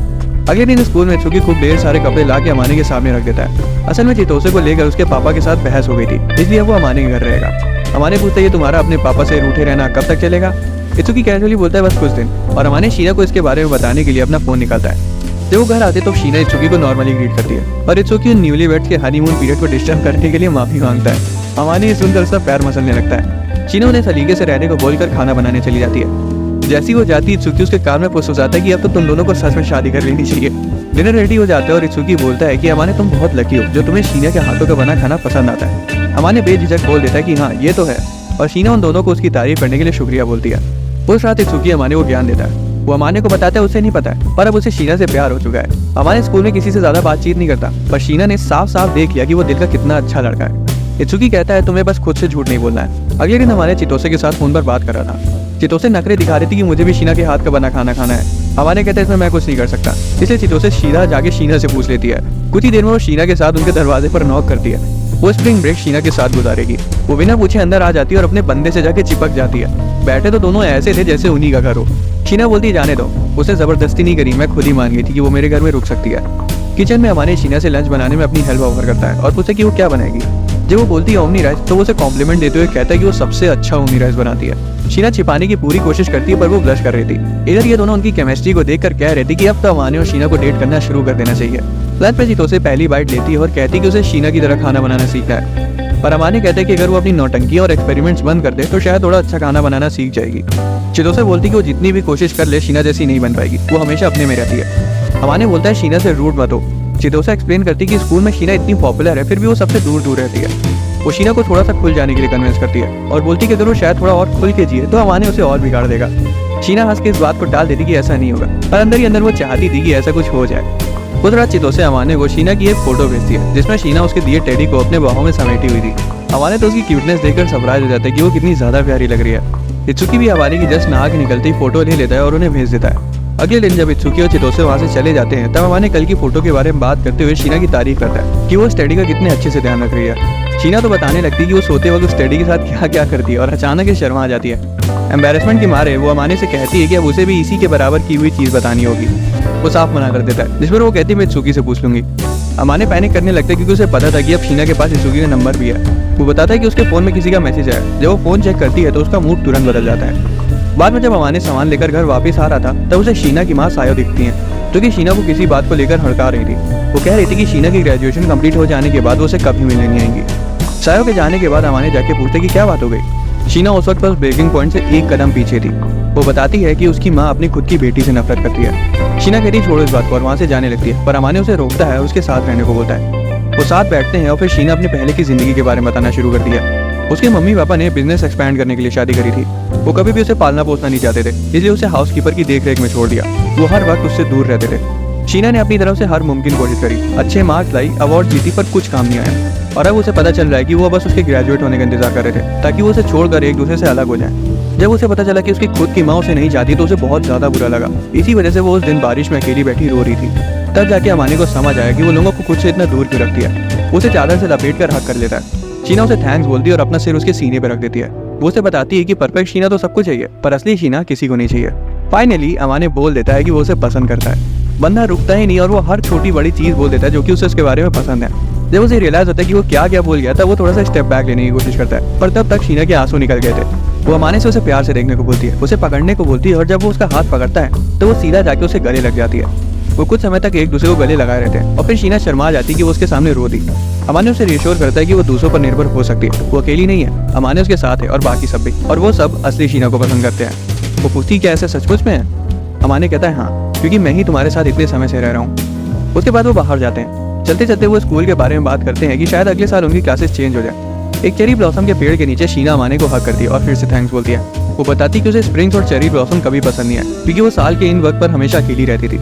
अगले दिन स्कूल में इत्सुकी खूब ढेर सारे कपड़े ला के अमाने के सामने रख देता है। असल में चितोसे को लेकर उसके पापा के साथ बहस हो गई थी, इसलिए वो अमाने के घर रहेगा। अमाने पूछता है तुम्हारा अपने पापा से रूठे रहना कब तक चलेगा। इत्सुकी कैजुअली बोलता है बस कुछ दिन और अमाने शीना को इसके बारे में बताने के लिए अपना फोन निकालता है। जब वो घर आते तो शीना इत्सुकी को नॉर्मली ग्रीट करती है और इत्सुकी न्यूली वेड्स के हनीमून पीरियड को डिस्टर्ब करने के लिए माफी मांगता है। अमाने ये सुनकर उसका पैर मसलने लगता है। शीना उन्हें सलीके से रहने को बोलकर खाना बनाने चली जाती है। जैसी वो जाती इत्सुकी उसके कान में फुसफुसाता है कि अब तो तुम दोनों को सच में शादी कर लेनी चाहिए। डिनर रेडी हो जाता है और इत्सुकी बोलता है कि अमाने तुम बहुत लकी हो जो तुम्हें शीना के हाथों का बना खाना पसंद आता है। अमाने बेझिझक बोल देता है कि हाँ ये तो है और शीना उन दोनों को उसकी तारीफ करने के लिए शुक्रिया बोलती है। उस रात इत्सुकी अमाने को ज्ञान देता है। वो अमाने को बताता है उसे नहीं पता है पर अब उसे शीना से प्यार हो चुका है। अमाने स्कूल में किसी से ज्यादा बातचीत नहीं करता पर शीना ने साफ साफ देख लिया कि वो दिल का कितना अच्छा लड़का है। इत्सुकी कहता है तुम्हें बस खुद से झूठ नहीं बोलना है। अगले दिन हमारे चितोसे के साथ फोन पर बात कर रहा था। चितोसे नखरे दिखा रही थी कि मुझे भी शीना के हाथ का बना खाना खाना है। अमाने कहता है इसमें मैं कुछ नहीं कर सकता, इसलिए चितोसे सीधा जाके शीना से पूछ लेती है। कुछ ही देर में वो शीना के साथ उनके दरवाजे पर नॉक करती है। वो स्प्रिंग ब्रेक शीना के साथ गुजारेगी। वो बिना पूछे अंदर आ जाती है और अपने बंदे से जाके चिपक जाती है। बैठे तो दोनों ऐसे थे जैसे उन्हीं का घर हो। शीना बोलती है जाने दो, उसे जबरदस्ती नहीं करी, मैं खुद ही मान गई थी कि वो मेरे घर में रुक सकती है। किचन में अमाने शीना से लंच बनाने में अपनी हेल्प ऑफर करता है और पूछे कि वो क्या बनाएगी। जब वो बोलती है ओमनी राइस तो वो उसे कॉम्प्लीमेंट देते हुए कहता है कि वो सबसे अच्छा ओमनी राइस बनाती है। शीना छिपाने की पूरी कोशिश करती है पर वो ब्लश कर रही थी। इधर ये दोनों उनकी केमिस्ट्री को देखकर कह रही थी कि अब तो अमाने और शीना को डेट करना शुरू कर देना चाहिए। लंच पे चितोसे पहली बाइट लेती है और कहती है कि उसे शीना की तरह खाना बनाना सीखना है। पर अमाने कहते हैं कि अगर वो अपनी नौटंकियां और एक्सपेरिमेंट्स बंद कर दे तो शायद थोड़ा अच्छा खाना बनाना सीख जाएगी। चितोसे बोलती कि वो जितनी भी कोशिश कर ले शीना जैसी नहीं बन पाएगी, वो हमेशा अपने में रहती है। अमाने बोलता है शीना से रूट मत हो। चितोसे एक्सप्लेन करती है कि स्कूल में शीना इतनी पॉपुलर है फिर भी वो सबसे दूर दूर रहती है। वो शीना को थोड़ा सा खुल जाने के लिए कन्विंस करती है और बोलती कि अगर वो शायद थोड़ा और खुल के जिए तो अमाने उसे और बिगाड़ देगा। शीना हंस के इस बात को टाल देती कि ऐसा नहीं होगा पर अंदर ही अंदर वो चाहती थी कि ऐसा कुछ हो जाए। खुद रात चितो से अमाने को शीना की एक फोटो भेजती है जिसमें शीना उसके दिए टेडी को अपने बाहों में समेटी हुई थी। अमाने तो उसकी क्यूटनेस देखकर सरप्राइज हो जाता है कि वो कितनी ज्यादा प्यारी लग रही है। इत्सुकी भी अमाने की जस्ट नहा के निकलते ही फोटो ले लेता है और उन्हें भेज देता है। अगले दिन जब इत्सुकी और चितोसे वहाँ से चले जाते हैं तब अमाने कल की फोटो के बारे में बात करते हुए शीना की तारीफ करता है कि वो उस टेडी का कितने अच्छे से ध्यान रख रही है। शीना तो बताने लगती है कि वो सोते वक्त उस टेडी के साथ क्या क्या करती है और अचानक ये शर्मा आ जाती है। एम्बेरसमेंट के मारे वो अमाने से कहती है कि अब उसे भी इसी के बराबर की हुई चीज बतानी होगी। वो साफ मना कर देता है जिस पर वो कहती है मैं इत्सुकी से पूछ लूंगी। अमाने पैनिक करने लगता है क्योंकि उसे पता था कि अब शीना के पास इत्सुकी का नंबर भी है। वो बताता है कि उसके फोन में किसी का मैसेज है। जब वो फोन चेक करती है तो उसका मूड तुरंत बदल जाता है। बाद में जब अमाने सामान लेकर घर वापस आ रहा था तब उसे शीना की माँ सायो दिखती है जो कि शीना को किसी बात को लेकर हड़का रही थी। वो कह रही थी कि शीना की ग्रेजुएशन कंप्लीट हो जाने के बाद वो उसे कभी मिलने नहीं आएंगी। सायो के जाने के बाद अमाने जाके पूछते कि क्या बात हो गई। शीना उस वक्त बस ब्रेकिंग पॉइंट से एक कदम पीछे थी। वो बताती है कि उसकी माँ अपनी खुद की बेटी से नफरत करती है। शीना कहती है छोड़ो इस बात को और वहाँ से जाने लगती है पर अमाने उसे रोकता है और उसके साथ रहने को बोलता है। वो साथ बैठते हैं और फिर शीना अपने पहले की जिंदगी के बारे में बताना शुरू कर दिया। उसके मम्मी पापा ने बिजनेस एक्सपैंड करने के लिए शादी करी थी। वो कभी भी उसे पालना पोसना नहीं चाहते थे इसलिए उसे हाउसकीपर की देखरेख में छोड़ दिया। वो हर वक्त उससे दूर रहते थे। शीना ने अपनी तरफ से हर मुमकिन कोशिश करी, अच्छे मार्क्स लाई, अवार्ड जीती पर कुछ काम नहीं आया। और अब उसे पता चल रहा है कि वो बस उसके ग्रेजुएट होने का इंतजार कर रहे थे ताकि वो उसे छोड़कर एक दूसरे से अलग हो जाए। जब उसे पता चला कि उसकी खुद की माँ उसे नहीं चाहती तो उसे बहुत ज्यादा बुरा लगा। इसी वजह से वो उस दिन बारिश में अकेली बैठी रो रही थी। तब जाके अमाने को समझ आया कि वो लोगों को खुद से इतना दूर क्यों रखती है। उसे चादर से लपेट कर हक कर लेता है। शीना उसे थैंक्स बोलती है और अपना सिर उसके सीने पर रख देती है। वो उसे बताती है कि परफेक्ट शीना तो सबको चाहिए पर असली शीना किसी को नहीं चाहिए। फाइनली अमाने बोल देता है कि वो उसे पसंद करता है। बंदा रुकता ही नहीं और वो हर छोटी बड़ी चीज बोल देता है जो कि उसे उसके बारे में पसंद है। जब उसे रियलाइज होता है कि वो क्या क्या बोल गया था वो थोड़ा सा स्टेप बैक लेने की कोशिश करता है पर तब तक शीना के आंसू निकल गए थे। वो अमाने से उसे प्यार से देखने को बोलती है, उसे पकड़ने को बोलती है और जब वो उसका हाथ पकड़ता है तो वो सीधा जाके उसे गले लग जाती है। वो कुछ समय तक एक दूसरे को गले लगाए रहते हैं और फिर शीना शर्मा जाती है कि वो उसके सामने रो दी। अमाने उसे रिएश्योर करता है कि वो दूसरों पर निर्भर हो सकती है, वो अकेली नहीं है, अमाने उसके साथ है और बाकी सब भी, और वो सब असली शीना को पसंद करते हैं। वो पूछती क्या ऐसा सचमुच में है? अमाने कहता है हाँ, क्योंकि मैं ही तुम्हारे साथ इतने समय से रह रहा हूँ। उसके बाद वो बाहर जाते हैं। चलते चलते वो स्कूल के बारे में बात करते हैं कि शायद अगले साल उनकी क्लासेस चेंज हो जाए। एक चेरी ब्लॉसम के पेड़ के नीचे शीना अमाने को हक करती है और फिर से थैंक्स बोलती है। वो बताती कि उसे स्प्रिंग्स और चेरी ब्लॉसम कभी पसंद नहीं है क्योंकि वो साल के इन वक्त पर हमेशा अकेली रहती थी।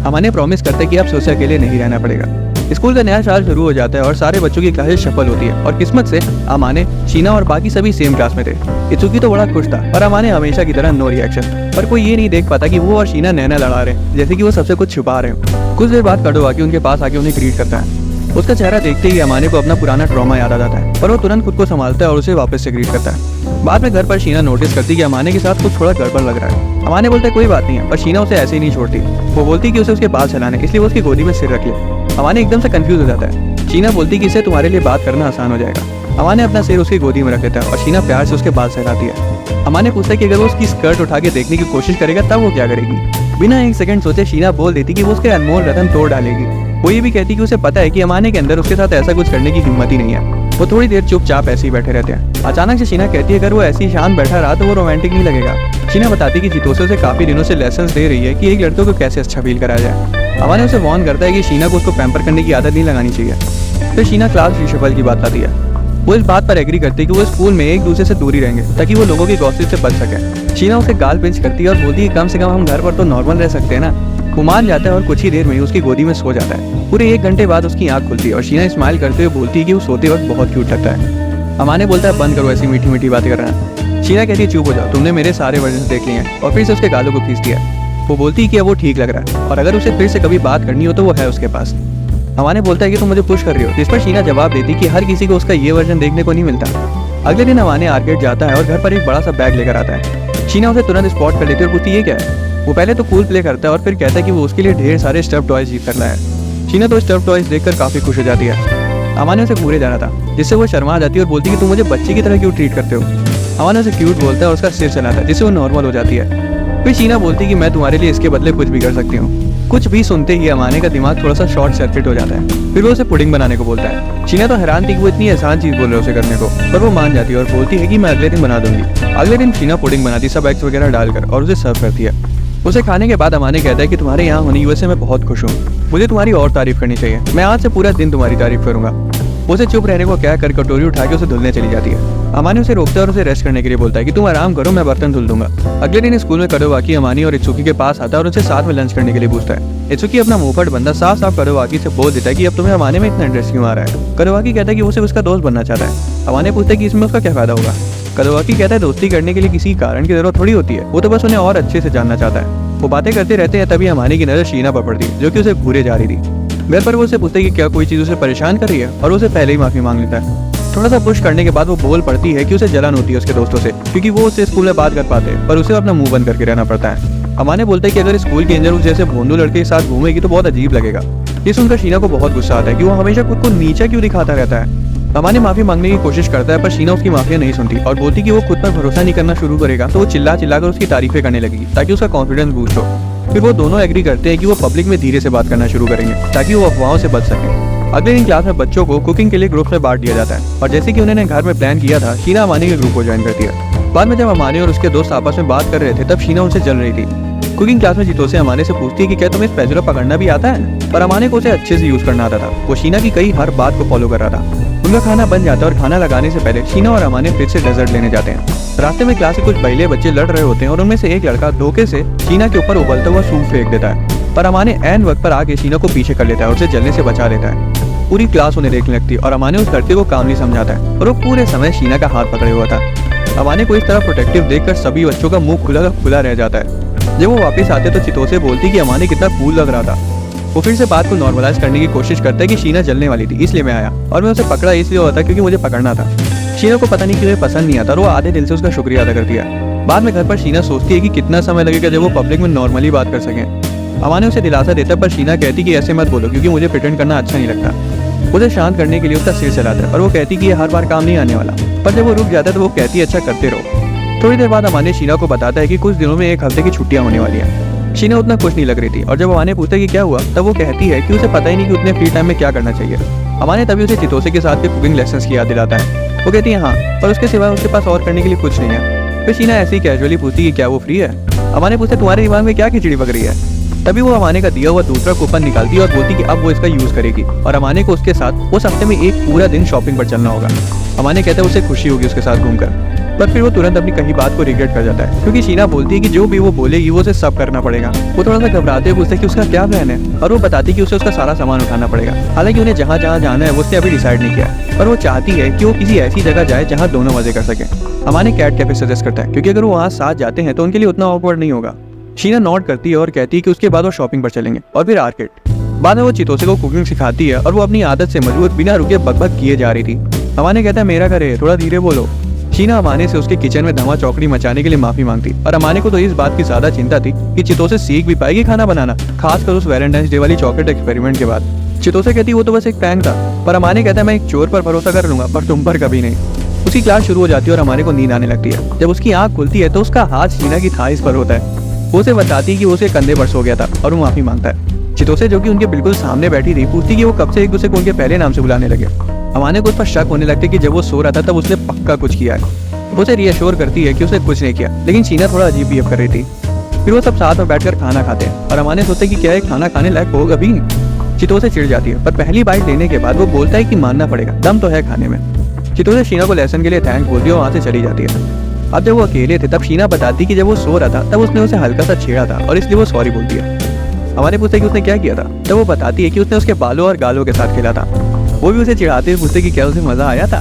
अमाने प्रॉमिस करते कि अब से उसे अकेले नहीं रहना पड़ेगा। स्कूल का नया साल शुरू हो जाता है और सारे बच्चों की क्लासेस शफल होती है और किस्मत से अमाने, शीना और बाकी सभी सेम क्लास में थे। इत्सुकी तो बड़ा खुश था और अमाने हमेशा की तरह नो रिएक्शन। पर कोई ये नहीं देख पाता कि वो और शीना नैना लड़ा रहे हैं, जैसे कि वो सबसे कुछ छुपा रहे हो। कुछ देर बाद कडो आके उनके पास आके उन्हें ग्रीट करता है। उसका चेहरा देखते ही अमाने को अपना पुराना ट्रॉमा याद आ जाता है पर वो तुरंत खुद को संभालता है और उसे वापस से ग्रीट करता है। बाद में घर पर शीना नोटिस करती कि अमाने के साथ कुछ थोड़ा गड़बड़ लग रहा है। अमाने बोलता है कोई बात नहीं है पर शीना उसे ऐसे ही नहीं छोड़ती। वो बोलती कि उसे उसके बाल चलाने इसलिए वो उसकी गोदी में सिर रख ले। अमाने एकदम से कंफ्यूज हो जाता है। शीना बोलती कि इससे तुम्हारे लिए बात करना आसान हो जाएगा। अमाने अपना सिर उसकी गोदी में रख लेता है और शीना प्यार से उसके बाल सहलाती है। अमाने पूछता है कि अगर वो उसकी स्कर्ट उठा के देखने की कोशिश करेगा तब वो क्या करेगी। बिना एक सेकंड सोचे शीना बोल देती कि वो उसके अनमोल रतन तोड़ डालेगी। वो ये भी कहती कि उसे पता है कि अमाने के अंदर उसके साथ ऐसा कुछ करने की हिम्मत ही नहीं है। वो थोड़ी देर चुपचाप ऐसे ही बैठे रहते हैं। अचानक से शीना कहती है अगर वो ऐसी शांत बैठा रहा तो वो रोमांटिक नहीं लगेगा। शीना बताती कि चितोसे उसे काफी दिनों से लेसन्स दे रही है कि एक लड़कों को कैसे अच्छा फील कराया जाए। अमाने उसे वार्न करता है कि शीना को उसको पैम्पर करने की आदत नहीं लगानी चाहिए। फिर शीना क्लास रिशफल की बात आती है। वो इस बात पर एग्री करती है कि वो स्कूल में एक दूसरे से दूरी रहेंगे ताकि वो लोगों की गॉसिप से बच सके। शीना उसे गाल पिंच करती है और बोलती है कम से कम हम घर पर तो नॉर्मल रह सकते हैं ना। वो मान जाता है और कुछ ही देर में ही उसकी गोदी में सो जाता है। पूरे 1 घंटे बाद उसकी आंख खुलती है और शीना स्माइल करते हुए बोलती है कि वो सोते वक्त बहुत क्यूट लगता है। अमाने बोलता है बंद करो ऐसी मीठी मीठी बातें करना। शीना कहती है चुप हो जाओ, तुमने मेरे सारे वर्जन देख लिए हैं, और फिर से उसके गालों को खींचती है। वो बोलती है कि अब वो ठीक लग रहा है और अगर उसे फिर से कभी बात करनी हो तो वो है उसके पास। अमाने बोलता है कि तुम मुझे पुश कर रही हो, जिस पर शीना जवाब देती कि हर किसी को उसका ये वर्जन देखने को नहीं मिलता। अगले दिन अमाने आर्केड जाता है और घर पर एक बड़ा सा बैग लेकर आता है। शीना उसे तुरंत स्पॉट कर लेती है और पूछती ये क्या है। वो पहले तो कूल प्ले करता है और फिर कहता है कि वो उसके लिए ढेर सारे स्टफ टॉयज जीत कर लाया है। शीना तो स्टफ टॉयज देखकर काफी खुश हो जाती है। अमाने उसे घूरे जाना था जिससे वो शर्मा जाती है और बोलती है कि तुम मुझे बच्चे की तरह क्यों ट्रीट करते हो। अमाने उसे क्यूट बोलता है और उसका सिर चलाता है जिससे वो नॉर्मल हो जाती है। फिर शीना बोलती है कि मैं तुम्हारे लिए इसके बदले कुछ भी कर सकती हूँ। कुछ भी सुनते ही अमाने का दिमाग थोड़ा सा शॉर्ट सर्किट हो जाता है। फिर वो उसे पुडिंग बनाने को बोलता है। शीना तो हैरान थी कि वो इतनी आसान चीज बोल रहे उसे करने को, पर वो मान जाती है और बोलती है कि मैं अगले दिन बना दूंगी। अगले दिन शीना पुडिंग बनाती, सब एग्स वगैरह डालकर, और उसे सर्व करती है। उसे खाने के बाद अमाने कहता है कि तुम्हारे यहाँ होने की वजह से मैं बहुत खुश हूँ, मुझे तुम्हारी और तारीफ करनी चाहिए, मैं आज से पूरा दिन तुम्हारी तारीफ करूंगा। उसे चुप रहने को क्या कर कटोरी उठा के उसे धुलने चली जाती है। अमाने उसे रोकता है और उसे रेस्ट करने के लिए बोलता है कि तुम आराम करो, मैं बर्तन धुल दूंगा। अगले दिन स्कूल में कडोवाकी अमानी और इत्सुकी के पास आता है और उनसे साथ में लंच करने के लिए पूछता है। इत्सुकी अपना मुंहफट बंदा साफ साफ करोवाकी से बोल देता है कि अब तुम्हें अमाने में इतना इंटरेस्ट क्यों आ रहा है। करोवाकी कहता है कि वो सिर्फ उसका दोस्त बनना चाहता है। अमाने पूछता है कि इसमें उसका क्या फायदा होगा। करोवाकी कहता है दोस्ती करने के लिए किसी कारण की जरूरत थोड़ी होती है, वो तो बस उन्हें और अच्छे से जानना चाहता है। वो बातें करते रहते हैं, तभी अमाने की नजर शीना पर पड़ती है जो कि उसे घूरे जा रही थी। घर पर वो उसे पूछता है कि क्या कोई चीज उसे परेशान कर रही है और उसे पहले ही माफी मांग लेता है। थोड़ा सा पुश करने के बाद वो बोल पड़ती है कि उसे जलन होती है उसके दोस्तों से, क्योंकि वो उससे स्कूल में बात कर पाते पर उसे अपना मुंह बंद करके रहना पड़ता है। अमाने बोलता है कि अगर स्कूल के अंदर उस जैसे भोंदू लड़के के साथ घूमेगी तो बहुत अजीब लगेगा। ये सुनकर शीना को बहुत गुस्सा आता है कि वो हमेशा खुद को नीचा क्यों दिखाता रहता है। अमाने माफी मांगने की कोशिश करता है पर शीना उसकी माफिया नहीं सुनती और बोलती कि वो खुद पर भरोसा नहीं करना शुरू करेगा तो वो चिल्ला चिल्लाकर उसकी तारीफें करने लगेगी ताकि उसका कॉन्फिडेंस बूस्ट हो। फिर वो दोनों एग्री करते हैं कि वो पब्लिक में धीरे से बात करना शुरू करेंगे ताकि वो अफवाहों से बच सके। अगले दिन क्लास में बच्चों को कुकिंग के लिए ग्रुप में बांट दिया जाता है और जैसे कि उन्होंने घर में प्लान किया था, शीना अमाने के ग्रुप को ज्वाइन करती है। बाद में जब अमाने और उसके दोस्त आपस में बात कर रहे थे तब शीना उनसे जल रही थी। कुकिंग क्लास में चितोसे अमाने से पूछती है कि क्या तुम्हें स्पैचुला पकड़ना भी आता है, पर अमाने को उसे अच्छे से यूज करना आता था। वो शीना की कई हर बात को फॉलो कर रहा था। उनका खाना बन जाता है और खाना लगाने से पहले शीना और अमाने फ्रिज से डेजर्ट लेने जाते हैं। रास्ते में क्लास के कुछ बहिले बच्चे लड़ रहे होते हैं और उनमें से एक लड़का धोखे से शीना के ऊपर उबलता हुआ सूप फेंक देता है, पर अमाने ऐन वक्त पर आके शीना को पीछे कर लेता है और उसे जलने से बचा लेता है। पूरी क्लास उन्हें देखने लगती है और अमाने उस लड़के को कामली समझाता है और वो पूरे समय शीना का हाथ पकड़े हुआ था। अमाने को इस तरह प्रोटेक्टिव देखकर सभी बच्चों का मुंह खुला का खुला रह जाता है। जब वो वापस आते तो चितोसे बोलती कि अमाने कितना कूल लग रहा था। वो फिर से बात को नॉर्मलाइज करने की कोशिश करता है कि शीना जलने वाली थी इसलिए मैं आया और मैं उसे पकड़ा इसलिए हुआ था क्योंकि मुझे पकड़ना था। शीना को पता नहीं क्यों पसंद नहीं आता और वो आधे दिल से उसका शुक्रिया अदा करती है। बाद में घर पर शीना सोचती है कि कितना समय लगेगा जब वो पब्लिक में नॉर्मली बात कर सकें। अमाने उसे दिलासा देता है पर शीना कहती कि ऐसे मत बोलो क्योंकि मुझे प्रिटेंड करना अच्छा नहीं लगता। उसे शांत करने के लिए उसका सिर चलाता है और वो कहती कि ये हर बार काम नहीं आने वाला, पर जब वो रुक जाता है तो वो कहती है अच्छा करते रहो। थोड़ी देर बाद अमाने शीना को बताता है कि कुछ दिनों में 1 हफ्ते की छुट्टियां होने वाली है। शीना उतना खुश नहीं लग रही थी और जब अमाने पूछता है कि क्या हुआ तब वो कहती है कि उसे पता ही नहीं कि उतने फ्री टाइम में क्या करना चाहिए। अमाने तभी उसे चितोसे के साथ के कुकिंग लेसन्स की याद दिलाता है। वो कहती है हाँ, पर उसके सिवाय उसके पास और करने के लिए कुछ नहीं है। फिर शीना ऐसे ही कैजुअली पूछती कि क्या वो फ्री है। अमाने पूछते तुम्हारे दिमाग में क्या खिचड़ी पक रही है। तभी वो अमाने का दिया हुआ दूसरा कूपन निकालती है और बोलती कि अब वो इसका यूज करेगी और अमाने को उसके साथ उस हफ्ते में एक पूरा दिन शॉपिंग पर चलना होगा। अमाने कहते हैं उसे खुशी होगी उसके साथ घूमकर, पर फिर वो तुरंत अपनी कही बात को रिग्रेट कर जाता है क्योंकि शीना बोलती है कि जो भी वो बोलेगी वो उसे सब करना पड़ेगा। वो थोड़ा सा घबराते हुए पूछते कि उसका क्या प्लान है और वो बताती कि उसे उसका सारा सामान उठाना पड़ेगा। हालांकि उन्हें जहाँ जहाँ जाना है वो उसने अभी डिसाइड नहीं किया, पर वो चाहती है कि वो किसी ऐसी जगह जाए जहाँ दोनों मजे कर सके। अमाने कैट कैफे सजेस्ट करता है क्योंकि अगर वो वहाँ साथ जाते हैं तो उनके लिए उतना ऑकवर्ड नहीं होगा। शीना नोट करती है और कहती है कि उसके बाद वो शॉपिंग पर चलेंगे और फिर आर्केड। बाद में वो चितोसे को कुकिंग सिखाती है और वो अपनी आदत से मजबूत बिना रुके बकबक किए जा रही थी। अमाने कहता है मेरा घर है, थोड़ा धीरे बोलो। शीना अमाने से उसके किचन में धमा चौकड़ी मचाने के लिए माफी मांगती और अमाने को तो इस बात की ज्यादा चिंता थी कि चितोसे सीख भी पाएगी खाना बनाना, खासकर उस वैलेंटाइंस डे वाली चॉकलेट एक्सपेरिमेंट के बाद। चितोसे कहती वो तो बस एक प्रैंक था, पर अमाने कहता है मैं एक चोर पर भरोसा कर लूंगा पर तुम पर कभी नहीं। उसकी क्लास शुरू हो जाती है और अमाने को नींद आने लगती है। जब उसकी आंख खुलती है तो उसका हाथ शीना की थाइस पर होता है। वो उसे बताती कि वो उसके कंधे पर सो गया था और वो माफी मांगता है। चितोसे जो कि उनके बिल्कुल सामने बैठी थी पूछती कि वो कब से एक दूसरे को उनके पहले नाम से बुलाने लगे। अमाने को उस पर शक होने लगता है कि जब वो सो रहा था तब उसने पक्का कुछ किया है। वो उसे रीअश्योर करती है कि उसने कुछ नहीं किया, लेकिन शीना थोड़ा अजीब बिहेव कर रही थी। फिर वो सब साथ में बैठकर खाना खाते हैं और अमाने सोचते कि क्या ये खाना खाने लायक होगा भी। चितोसे चिढ़ जाती है पर पहली बाइट लेने के बाद वो बोलता है कि मानना पड़ेगा, दम तो है खाने में। चितोसे शीना को लेसन के लिए थैंक्स बोलती है और वहाँ से चली जाती है। अब जब वो अकेले थे तब शीना बताती कि जब वो सो रहा था तब उसने उसे हल्का सा छेड़ा था और इसलिए वो सॉरी बोलती है। हमारे पूछते कि उसने क्या किया था, तब वो बताती है कि उसने उसके बालों और गालों के साथ खेला था। वो भी उसे चिढ़ाते हुए पूछते कि क्या उसे मजा आया था।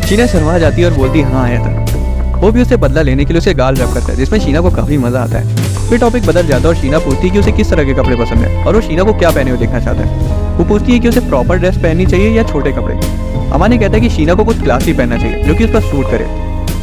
शीना शर्मा जाती है और बोलती हाँ आया था। वो भी उसे बदला लेने के लिए उसे गाल रब करता है जिसमें शीना को काफी मजा आता है। फिर टॉपिक बदल जाता है और शीना पूछती है कि उसे किस तरह के कपड़े पसंद है और वो शीना को क्या पहने हुए देखना चाहता है। वो पूछती है कि उसे प्रॉपर ड्रेस पहननी चाहिए या छोटे कपड़े। अमाने कहता है कि शीना को कुछ क्लासी पहनना चाहिए जो कि उस पर सूट करे।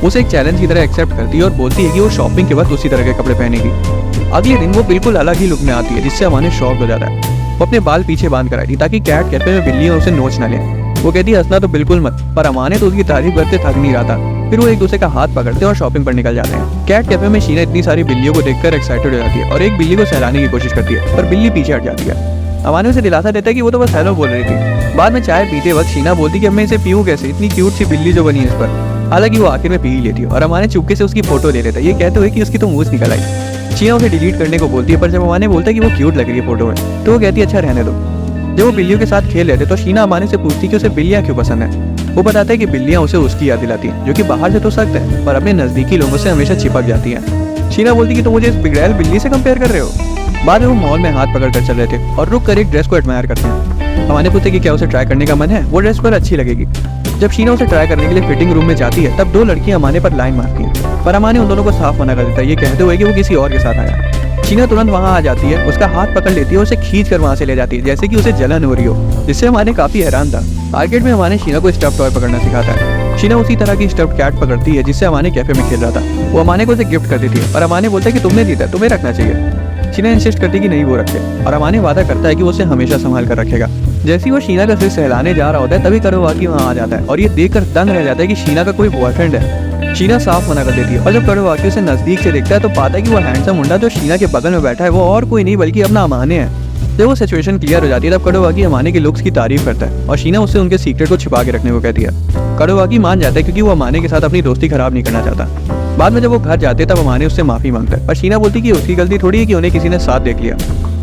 उसे एक चैलेंज की तरह एक्सेप्ट करती है और बोलती है कि वो शॉपिंग के वक्त उसी तरह के कपड़े पहनेगी। अगले दिन वो बिल्कुल अलग ही लुक में आती है जिससे अमाने शॉक हो जाता है। वो अपने बाल पीछे बांध कर आई थी ताकि कैट कैफे में बिल्लियां उसे नोच न ले। वो कहती है हंसना तो बिल्कुल मत, पर अमाने तो उसकी तारीफ करते थक नहीं रहा था। फिर वो एक दूसरे का हाथ पकड़ते और शॉपिंग पर निकल जाते हैं। कैट कैफे में शीना इतनी सारी बिल्लियों को देखकर एक्साइटेड हो जाती है और एक बिल्ली को सहलाने की कोशिश करती है, पर बिल्ली पीछे हट जाती है। अमाने उसे दिलासा देता है कि वो तो बस हेलो बोल रही थी। बाद में चाय पीते वक्त शीना बोलती कि अब मैं इसे पीऊँ कैसे, इतनी क्यूट सी बिल्ली जो बनी है इस पर। हालांकि वो आखिर में पी ही लेती है और अमाने चुपके से उसकी फोटो ले लेता है, ये कहते हुए कि उसकी तो मूंछ निकल आई। शीना उसे डिलीट करने को बोलती है, पर जब अमाने बोलता है कि वो क्यूट लग रही है फोटो में तो वो कहती है अच्छा रहने दो। जब वो बिल्लियों के साथ खेल रहे थे तो शीना अमाने से पूछती कि उसे बिल्लियां क्यों पसंद है। वो बताता है कि बिल्लियां उसे उसकी याद दिलाती हैं जो कि बाहर से तो सख्त है पर अपने नजदीकी लोगों से हमेशा चिपक जाती हैं। शीना बोलती कि तुम मुझे इस बिगड़ैल बिल्ली से कंपेयर कर रहे हो। बाद में वो मॉल में हाथ पकड़ कर चल रहे थे और रुक कर एक ड्रेस को एडमायर करते हैं। अमाने पूछते कि क्या उसे ट्राई करने का मन है, वो ड्रेस पर अच्छी लगेगी। जब शीना उसे ट्राई करने के लिए फिटिंग रूम में जाती है तब दो लड़कियां अमाने पर लाइन मारती हैं, पर अमाने उन दोनों को साफ मना कर देता है, ये कहते हुए कि वो किसी और के साथ आया। शीना तुरंत वहां आ जाती है, उसका हाथ पकड़ लेती है और उसे खींच कर वहां से ले जाती है, जैसे कि उसे जलन हो रही हो, जिससे अमाने काफी हैरान था। मार्केट में अमाने शीना को स्टफ टॉय पकड़ना सिखाता है। शीना उसी तरह की स्टफ कैट पकड़ती है जिससे अमाने कैफे में खेल रहा था। वो अमाने को उसे गिफ्ट कर देती है, पर अमाने बोलता है कि तुमने जीता, तुम्हें रखना चाहिए। शीना इंसिस्ट करती है कि नहीं वो रखे, और अमाने वादा करता है कि वो उसे हमेशा संभाल कर रखेगा। जैसे ही वो शीना का सिर सहलाने जा रहा होता है तभी कड़वाकी वहाँ आ जाता है और ये देखकर दंग रह जाता है कि शीना का कोई बॉयफ्रेंड है। शीना साफ मना कर देती है और जब कड़वाकी उसे नजदीक से देखता है तो पाता है कि वो हैंडसम मुंडा जो शीना के बगल में बैठा है वो और कोई नहीं बल्कि अपना अमाने है। जब वो सिचुएशन क्लियर हो जाती है तब कड़वाकी अमाने के लुक्स की तारीफ करता है और शीना उससे उनके सीक्रेट को छिपा के रखने को कहती है। कड़वाकी मान जाता है क्योंकि वो अमाने के साथ अपनी दोस्ती खराब नहीं करना चाहता। बाद में जब वो घर जाते तब अमाने उससे माफी मांगता है, पर शीना बोलती कि उसकी गलती थोड़ी है कि उन्हें किसी ने साथ देख लिया।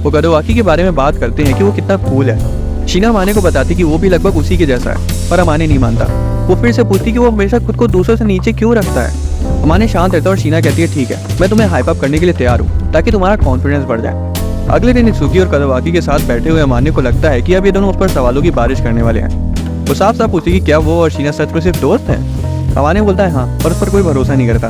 वो कड़वाकी के बारे में बात करते हैं कि वो कितना कूल है। शीना अमाने को बताती कि वो भी लगभग उसी के जैसा है, पर अमाने नहीं मानता। वो फिर से पूछती कि वो हमेशा खुद को दूसरों से नीचे क्यों रखता है। अमाने शांत रहता है और शीना कहती है ठीक है, मैं तुम्हें हाइप अप करने के लिए तैयार हूँ ताकि तुम्हारा कॉन्फिडेंस बढ़ जाए। अगले दिन इत्सुकी और कड़वाकी के साथ बैठे हुए अमाने को लगता है कि अब ये दोनों उस पर सवालों की बारिश करने वाले हैं। वो साफ साफ पूछती कि क्या वो और शीना सच में सिर्फ दोस्त हैं। अमाने बोलता है हाँ, पर उस पर कोई भरोसा नहीं करता।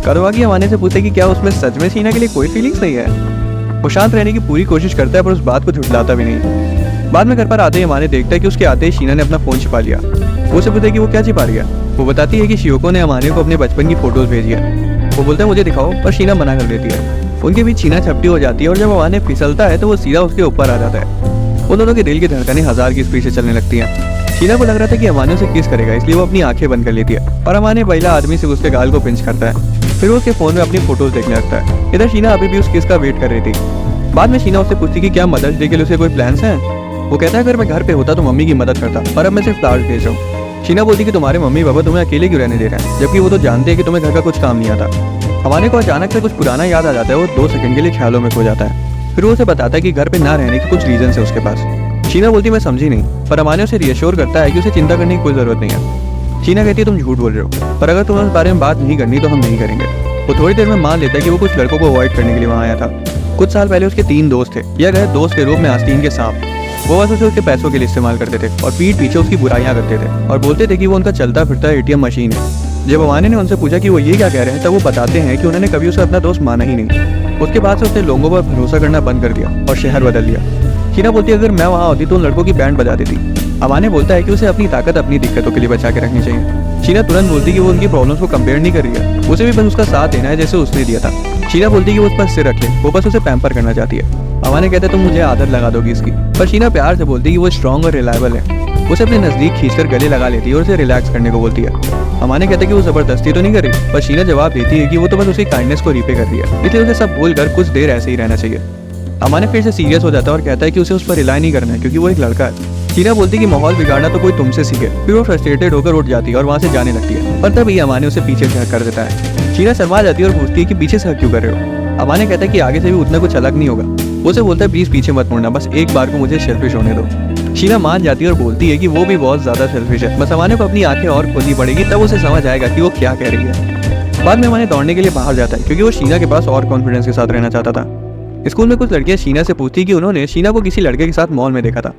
कड़वाकी अमाने से पूछते कि क्या उसमें सच में शीना के लिए कोई फीलिंग्स नहीं है। वो शांत रहने की पूरी कोशिश करता है पर उस बात को झुठलाता भी नहीं। बाद में घर पर आते ही अमाने देखता है कि उसके आते ही शीना ने अपना फोन छिपा लिया। वो उसे पूछता है कि वो क्या छिपा लिया। वो बताती है कि शियोको ने अमाने को अपने बचपन की फोटोज भेजी है। वो बोलता है मुझे दिखाओ, पर शीना मना कर देती है। उनके बीच शीना छपटी हो जाती है और जब अमाने फिसलता है तो वो सीधा उसके ऊपर आ जाता है। उन दोनों के दिल की धड़कनें 1000 की स्पीड से चलने लगती हैं। शीना को लग रहा था कि अमाने उसे किस करेगा, इसलिए वो अपनी आंखें बंद कर लेती है और अमाने पहला आदमी से उसके गाल को पिंच करता है। फिर वो उसके फोन में अपनी फोटोज देखने लगता है। इधर शीना अभी भी उस किस का वेट कर रही थी। बाद में शीना उससे पूछती कि क्या मदर्स डे के लिए उसे कोई प्लान्स हैं। वो कहता है अगर मैं घर पे होता तो मम्मी की मदद करता, पर अब मैं सिर्फ फ्लावर्स भेज रहा हूँ। शीना बोलती कि तुम्हारे मम्मी पापा तुम्हें अकेले क्यों रहने दे रहे हैं, जबकि वो तो जानते हैं कि तुम्हें घर का कुछ काम नहीं आता। अमाने को अचानक से कुछ पुराना याद आ जाता है। वो 2 सेकंड के लिए ख्यालों में खो जाता है। फिर वो उसे बताता है कि घर पे ना रहने के कुछ रीजन है उसके पास। शीना बोलती मैं समझी नहीं, पर अमाने उसे रियश्योर करता है कि उसे चिंता करने की कोई जरूरत नहीं है। शीना कहती है तुम झूठ बोल रहे हो, पर अगर तुम्हें उस बारे में बात नहीं करनी तो हम नहीं करेंगे। वो थोड़ी देर में मान लेता है कि वो कुछ लड़कों को अवॉइड करने के लिए वहाँ आया था। कुछ साल पहले उसके 3 दोस्त थे, या गए दोस्त के रूप में आस्तीन के सांप। वो बस उसे उसके पैसों के लिए इस्तेमाल करते थे और पीठ पीछे उसकी बुराइयां करते थे और बोलते थे कि वो उनका चलता फिरता एटीएम मशीन है। जब अमाने ने उनसे पूछा कि वो ये क्या कह रहे हैं तब वो बताते हैं कि उन्होंने कभी उसे अपना दोस्त माना ही नहीं। उसके बाद से उसने लोगों पर भरोसा करना बंद कर दिया और शहर बदल दिया। शीना बोलती है अगर मैं वहाँ होती तो उन लड़कों की बैंड बजा देती। अमाने बोलता है कि उसे अपनी ताकत अपनी दिक्कतों के लिए बचा के रखनी चाहिए। शीना तुरंत बोलती है कि वो उनकी प्रॉब्लम्स को कंपेयर नहीं कर रही है, उसे भी बस उसका साथ देना है जैसे उसने दिया था। शीना बोलती है कि वो उस पर सिर रख ले, वो बस उसे पैम्पर करना चाहती है। अमाने कहते तुम मुझे आदत लगा दोगी इसकी, पर शीना प्यार से बोलती है कि वो स्ट्रॉन्ग और रिलायबल है। उसे अपने नजदीक खींचकर गले लगा लेती है और उसे रिलैक्स करने को बोलती है। अमाने कहते कि वो जबरदस्ती तो नहीं कर रही, पर शीना जवाब देती है कि वो तो बस उसकी काइंडनेस को रीपे कर रही है, इसलिए उसे सब भूलकर कुछ देर ऐसे ही रहना चाहिए। अमाने फिर से सीरियस हो जाता है और कहता है कि उसे उस पर रिलाई नहीं करना है क्योंकि वो एक लड़का है। शीना बोलती है कि माहौल बिगाड़ना तो कोई तुमसे सीखे। फिर वो फ्रस्ट्रेटेड होकर उठ जाती है और वहाँ से जाने लगती है, पर तभी अमाने उसे पीछे से हक कर देता है। शीना शर्मा जाती है और पूछती है कि पीछे से हक क्यों कर रहे हो। अमाने कहता है कि आगे से भी उतना कुछ अलग नहीं होगा। उसे बोलता है प्लीज पीछे मत मुड़ना, बस एक बार को मुझे सेल्फिश होने दो। शीना मान जाती है और बोलती है कि वो भी बहुत ज्यादा सेल्फिश है, बस अमाने को अपनी आंखें और खोलनी पड़ेगी तब उसे समझ आएगा कि वो क्या कह रही है। बाद में अमाने दौड़ने के लिए बाहर जाता है क्योंकि वो शीना के पास और कॉन्फिडेंस के साथ रहना चाहता था। स्कूल में कुछ लड़कियां शीना से पूछती कि उन्होंने शीना को किसी लड़के के साथ मॉल में देखा था।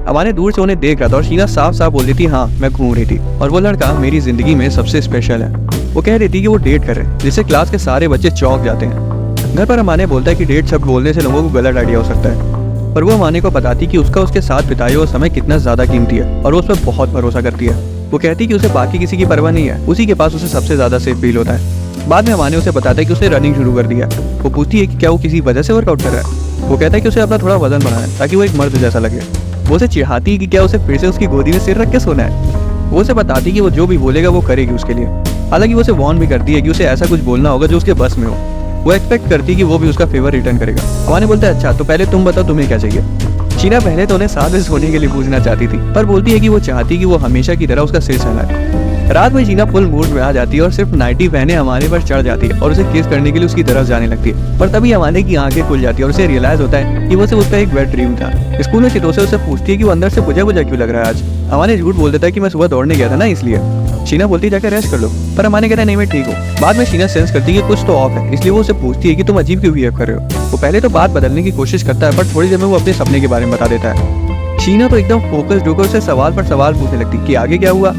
अमाने दूर से उन्हें देख रहा था और शीना साफ साफ बोल रही थी हाँ मैं घूम रही थी और वो लड़का मेरी जिंदगी में सबसे स्पेशल है। वो कह रही थी कि वो डेट कर रहे हैं, जिससे क्लास के सारे बच्चे चौंक जाते हैं। घर पर अमाने बोलता है कि डेट शब्द बोलने से लोगों को गलत आइडिया हो सकता है, पर वो अमाने को बताती कि उसका उसके साथ बिताया हुआ समय कितना ज्यादा कीमती है और वो उस पर बहुत भरोसा करती है। वो कहती कि उसे बाकी किसी की परवाह नहीं है, उसी के पास उसे सबसे ज्यादा सेफ फील होता है। बाद में अमाने उसे बताता है कि उसने रनिंग शुरू कर दिया। वो पूछती है कि क्या वो किसी वजह से वर्कआउट कर रहा है। वो कहता है कि उसे अपना थोड़ा वजन बढ़ाना है ताकि वो एक मर्द जैसा लगे। वो उसे चिढ़ाती है कि क्या उसे फिर से उसकी गोदी में सिर रख के सोना है। वो उसे बताती कि वो जो भी बोलेगा वो करेगी उसके लिए। हालांकि वो उसे वार्न भी करती है कि उसे ऐसा कुछ बोलना होगा जो उसके बस में हो। वो एक्सपेक्ट करती है कि वो भी उसका फेवर रिटर्न करेगा। अमाने बोलता है अच्छा तो पहले तुम बताओ तुम्हें क्या चाहिए। शीना पहले तो उन्हें साथ में सोने के लिए पूछना चाहती थी, पर बोलती है कि वो चाहती कि वो हमेशा की तरह उसका सिर सहलाए। रात में शीना फुल मूड में आ जाती है और सिर्फ नाइटी पहने अमाने पर चढ़ जाती है और उसे किस करने के लिए उसकी तरफ जाने लगती है। पर तभी अमाने की आंखें खुल जाती है और उसे रियलाइज होता है कि वो सिर्फ उसका एक वेट ड्रीम था। स्कूल में चितोसे उससे पूछती है कि वो अंदर से बुझा बुझा क्यों लग रहा है आज। अमाने झूठ बोल देता है कि मैं सुबह दौड़ने गया था ना इसलिए। शीना बोलती है जाकर रेस्ट कर लो, पर अमाने कहता है नहीं मैं ठीक हूँ। बाद में शीना सेंस करती है कि कुछ तो ऑफ है, इसलिए वो उसे पूछती है कि तुम अजीब क्यों बिहेव कर रहे हो। वो पहले तो बात बदलने की कोशिश करता है, पर थोड़ी देर में वो अपने सपने के बारे में बता देता है। शीना तो एकदम फोकस्ड होकर उसे सवाल पर सवाल पूछने लगती है कि आगे क्या हुआ।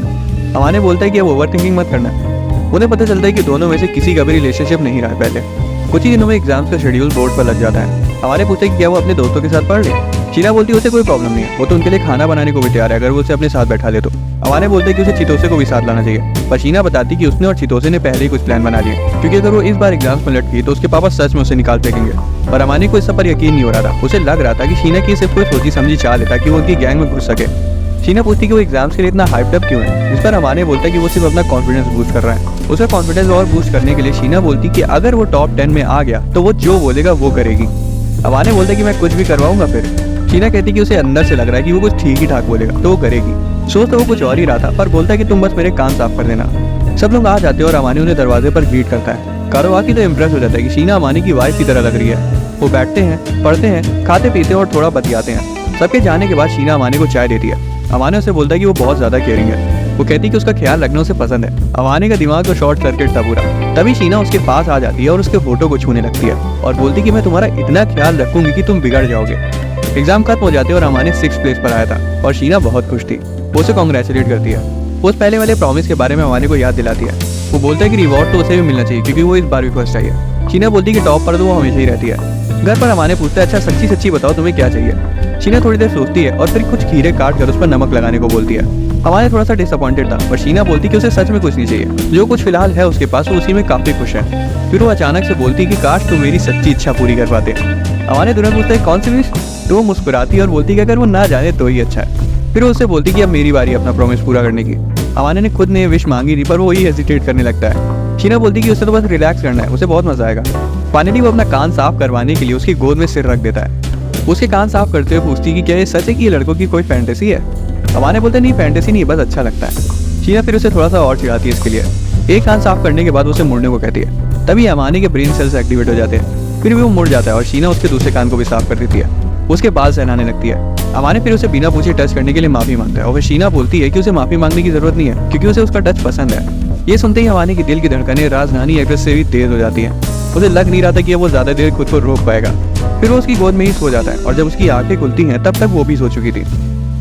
अमाने बोलता है कि अब ओवर थिंकिंग मत करना। उन्हें पता चलता है कि दोनों में से किसी का भी रिलेशनशिप नहीं रहा पहले। कुछ ही दिनों में एग्जाम्स का शेड्यूल बोर्ड पर लग जाता है। अमाने पूछते हैं कि क्या वो अपने दोस्तों के साथ पढ़ ले। शीना बोलती है उसे कोई प्रॉब्लम नहीं है, वो तो उनके लिए खाना बनाने को भी तैयार है अगर वो उसे अपने साथ बैठा ले तो। अमाने बोलते हैं कि उसे चितोसे को भी साथ लाना चाहिए, पर शीना बताती कि उसने और चितोसे ने पहले ही कुछ प्लान बना लिए, क्योंकि अगर वो इस बार एग्जाम्स में लट गई तो उसके पापा सच में उसे निकाल फेंकेंगे। पर अमाने को इस सब पर यकीन नहीं हो रहा था। उसे लग रहा था कि शीना की सिर्फ कोई सोची समझी चाल है ताकि वो उनकी गैंग में घुस सके। शीना पूछती कि वो एग्जाम्स के लिए इतना हाइप्ड अप क्यों है, जिस पर अमाने बोलता है कि वो सिर्फ अपना कॉन्फिडेंस बूस्ट कर रहा है। उसका कॉन्फिडेंस और बूस्ट करने के लिए शीना बोलती कि अगर वो टॉप 10 में आ गया तो वो जो बोलेगा वो करेगी। अमाने बोलता है कि मैं कुछ भी करवाऊंगा फिर। शीना कहती कि उसे अंदर से लग रहा है कि वो कुछ ठीक ही ठाक बोलेगा तो वो करेगी। सोच तो वो कुछ और ही रहा था, पर बोलता है कि तुम बस मेरे कान साफ कर देना। सब लोग आ जाते हैं और अमाने उन्हें दरवाजे पर ग्रीट करता है। कारोवाकी तो इम्प्रेस हो जाता है कि शीना अमाने की वाइफ की तरह लग रही है। वो बैठते हैं, पढ़ते हैं, खाते पीते हैं और थोड़ा बतियाते हैं। सबके जाने के बाद शीना अमाने को चाय देती है। अमाने उसे बोलता है कि वो बहुत ज्यादा केयरिंग है। वो कहती है कि उसका ख्याल रखना उसे पसंद है। अमाने का दिमाग तो शॉर्ट सर्किट था पूरा। तभी शीना उसके पास आ जाती है और उसके फोटो को छूने लगती है और बोलती कि मैं तुम्हारा इतना ख्याल रखूंगी कि तुम बिगड़ जाओगे। एग्जाम खत्म हो जाते हैं और अमाने 6th प्लेस पर आया था और शीना बहुत खुश थी। वो उसे कॉन्ग्रेचुलेट करती है। वो उस पहले वाले प्रॉमिस के बारे में अमाने को याद दिलाती है। वो बोलता है कि रिवॉर्ड तो उसे भी मिलना चाहिए क्योंकि वो इस बार भी फर्स्ट आई है। शीना बोलती है कि टॉप पर तो वो हमेशा ही रहती है। घर पर अमाने पूछता है अच्छा सच्ची सच्ची बताओ तुम्हें क्या चाहिए। शीना थोड़ी देर सोचती है और फिर कुछ खीरे काट कर उस पर नमक लगाने को बोलती है। अमाने थोड़ा सा डिसअपॉइंटेड था, पर शीना बोलती कि उसे सच में कुछ नहीं चाहिए, जो कुछ फिलहाल है उसके पास वो उसी में काफी खुश है। फिर वो अचानक से बोलती कि काश तुम मेरी सच्ची इच्छा पूरी कर पाते। अमाने तुरंत पूछता है कौन सी विश, तो वो मुस्कुराती है और बोलती कि अगर वो ना जाने तो ही अच्छा है। फिर वो उससे बोलती कि अब मेरी बारी अपना प्रॉमिस पूरा करने की। अमाने ने खुद ने विश मांगी थी, पर वो ही हेजिटेट करने लगता है। शीना बोलती कि उसे तो बस रिलैक्स करना है, उसे बहुत मजा आएगा। फाइनली वो अपना कान साफ करवाने के लिए उसकी गोद में सिर रख देता है। उसके कान साफ करते हुए पूछती कि क्या ये सच है कि ये लड़कों की कोई फैंटेसी है। अमाने बोलते नहीं फैंटेसी नहीं, बस अच्छा लगता है। शीना फिर उसे थोड़ा सा और चिढ़ाती है इसके लिए। एक कान साफ करने के बाद उसे मुड़ने को कहती है। तभी अमाने के ब्रेन सेल्स एक्टिवेट हो जाते हैं। फिर भी वो मुड़ जाता है और शीना उसके दूसरे कान को भी साफ कर देती है। उसके बाल सहलाने लगती है। अमाने फिर उसे बिना पूछे टच करने के लिए माफी मांगता है और फिर शीना बोलती है कि उसे माफी मांगने की जरूरत नहीं है क्योंकि उसे उसका टच पसंद है। ये सुनते ही अमाने की दिल की धड़कनें राजधानी एक्सप्रेस से भी तेज हो जाती है। उसे लग नहीं रहा था कि वो ज्यादा देर खुद को रोक पाएगा। फिर वो उसकी गोद में ही सो जाता है और जब उसकी आंखें खुलती हैं तब तक वो भी सो चुकी थी।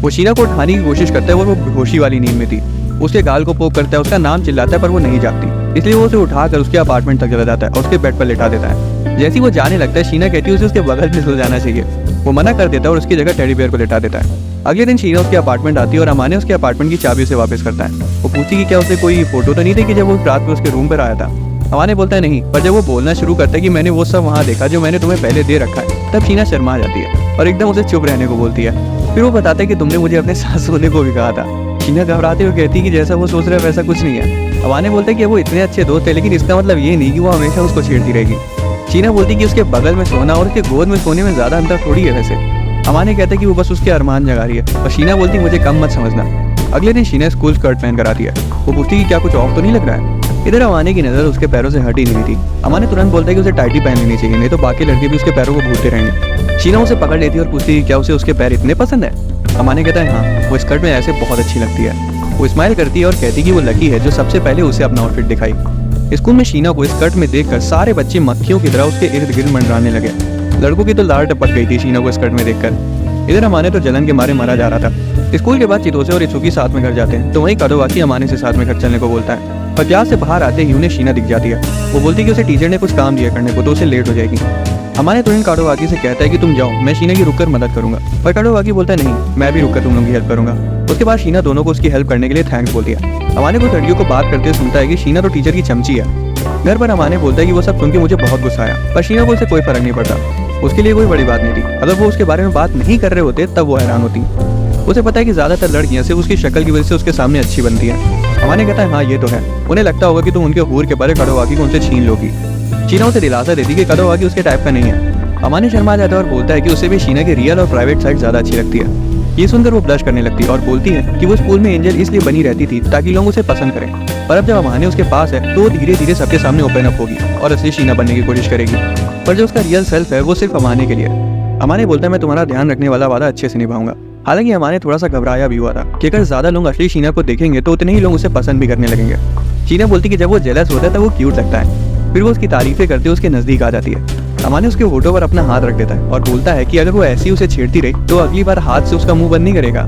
वो शीना को उठाने की कोशिश करता है और वो बेहोशी वाली नींद में थी। उसके गाल को पोक करता है, उसका नाम चिल्लाता है पर वो नहीं जागती, इसलिए वो उसे उठाकर उसके अपार्टमेंट तक चला जाता है और उसके बेड पर लेटा देता है। जैसे ही वो जाने लगता है शीना कहती है उसे उसके बगल में सो जाना चाहिए। वो मना कर देता है और उसकी जगह टेडी बेयर को लेटा देता है। अगले दिन शीना उसके अपार्टमेंट आती है और अमाने उसके अपार्टमेंट की चाबी उसे वापस करता है। वो पूछती कि क्या उसे कोई फोटो तो नहीं देखी जब वो रात में उसके रूम पर आया था। अमाने बोलता है नहीं, पर जब वो बोलना शुरू करता है कि मैंने वो सब वहाँ देखा जो मैंने तुम्हें पहले दे रखा है, तब शीना शर्मा जाती है और एकदम उसे चुप रहने को बोलती है। फिर वो बताता है कि तुमने मुझे अपने साथ सोने को भी कहा था। शीना घबराते हुए कहती है कि जैसा वो सोच रहा है वैसा कुछ नहीं है। अमाने बोलता है कि वो इतने अच्छे दोस्त है, लेकिन इसका मतलब ये नहीं कि वो हमेशा उसको छेड़ती रहेगी। शीना बोलती कि उसके बगल में सोना और उसके गोद में सोने में ज्यादा अंतर थोड़ी है वैसे। अमाने कहता है कि वो बस उसके अरमान जगा रही है और शीना बोलती मुझे कम मत समझना। अगले दिन शीना स्कूल स्कर्ट पहन कर आती है। वो पूछती कि क्या कुछ ऑफ तो नहीं लग रहा है। इधर अमाने की नजर उसके पैरों से हटी नहीं थी। अमाने तुरंत बोलता है कि उसे टाइटी पहन लेनी चाहिए, नहीं तो बाकी लड़के भी उसके पैरों को भूलते रहेंगे। शीना उसे पकड़ लेती है और पूछती है क्या उसे उसके पैर इतने पसंद है। अमाने कहता है हाँ, वो स्कर्ट में ऐसे बहुत अच्छी लगती है। वो स्माइल करती है और कहती कि वो लकी है जो सबसे पहले उसे अपना आउटफिट दिखाई। स्कूल में शीना को स्कर्ट में देखकर सारे बच्चे मक्खियों की तरह उसके इर्द गिर्द मंडराने लगे। लड़कों की तो लार टपक गई थी शीना को स्कर्ट में देखकर। इधर अमाने तो जलन के मारे मरा जा रहा था। स्कूल के बाद चितोसे और इत्सुकी साथ में घर जाते हैं तो वहीं कादोवाकी अमाने से साथ में घर चलने को बोलता है। और क्लास से बाहर आते ही उन्हें शीना दिख जाती है। वो बोलती है कि उसे टीचर ने कुछ काम दिया करने को तो उसे लेट हो जाएगी। अमाने तुरंत कादोवाकी से कहता है कि तुम जाओ, मैं शीना की रुककर मदद करूंगा। पर कादोवाकी बोलता है नहीं, मैं भी रुककर तुम लोगों की हेल्प करूंगा। उसके बाद शीना दोनों को उसकी हेल्प करने के लिए थैंक्स बोलती है। अमाने को लड़कियों को बात करते हुए सुनता है कि शीना तो टीचर की चमची है। घर पर अमाने बोलता है कि वो सब सुन के मुझे बहुत गुस्सा आया, पर शीना को उससे कोई फर्क नहीं पड़ता। उसके लिए कोई बड़ी बात नहीं थी। अगर वो उसके बारे में बात नहीं कर रहे होते तब वो हैरान होती। उसे पता है कि ज्यादातर लड़कियां सिर्फ उसकी शक्ल की वजह से उसके सामने अच्छी बनती हैं। अमाने कहता है हाँ ये तो है। उन्हें लगता होगा कि तुम उनके हूर के परे कादोवाकी को उनसे छीन लोगी। शीना उसे दिलासा देती कि कादोवाकी उसके टाइप का नहीं है। अमाने शर्मा जाता है और बोलता है कि उसे भी शीना की रियल और प्राइवेट साइड ज्यादा अच्छी लगती है। ये सुनकर वो ब्लश करने लगती है और बोलती है कि वो स्कूल में एंजल इसलिए बनी रहती थी ताकि लोग उसे पसंद करें, पर अब जब अमाने उसके पास है तो वो धीरे धीरे सबके सामने ओपन अप होगी और असली शीना बनने की कोशिश करेगी। पर जो उसका रियल सेल्फ है वो सिर्फ अमाने के लिए है। अमाने बोलता है मैं तुम्हारा ध्यान रखने वाला वादा अच्छे से निभाऊंगा। हालांकि अमाने थोड़ा सा घबराया भी हुआ था कि अगर ज्यादा लोग असली शीना को देखेंगे तो उतने ही लोग उसे पसंद भी करने लगेंगे। शीना बोलती कि जब वो जेलस होता है तो वो क्यूट लगता है। फिर वो उसकी तारीफें करते उसके नजदीक आ जाती है। अमाने उसके होठों पर अपना हाथ रख देता है और बोलता है कि अगर वो ऐसी उसे छेड़ती रही तो अगली बार हाथ से उसका मुंह बंद नहीं करेगा।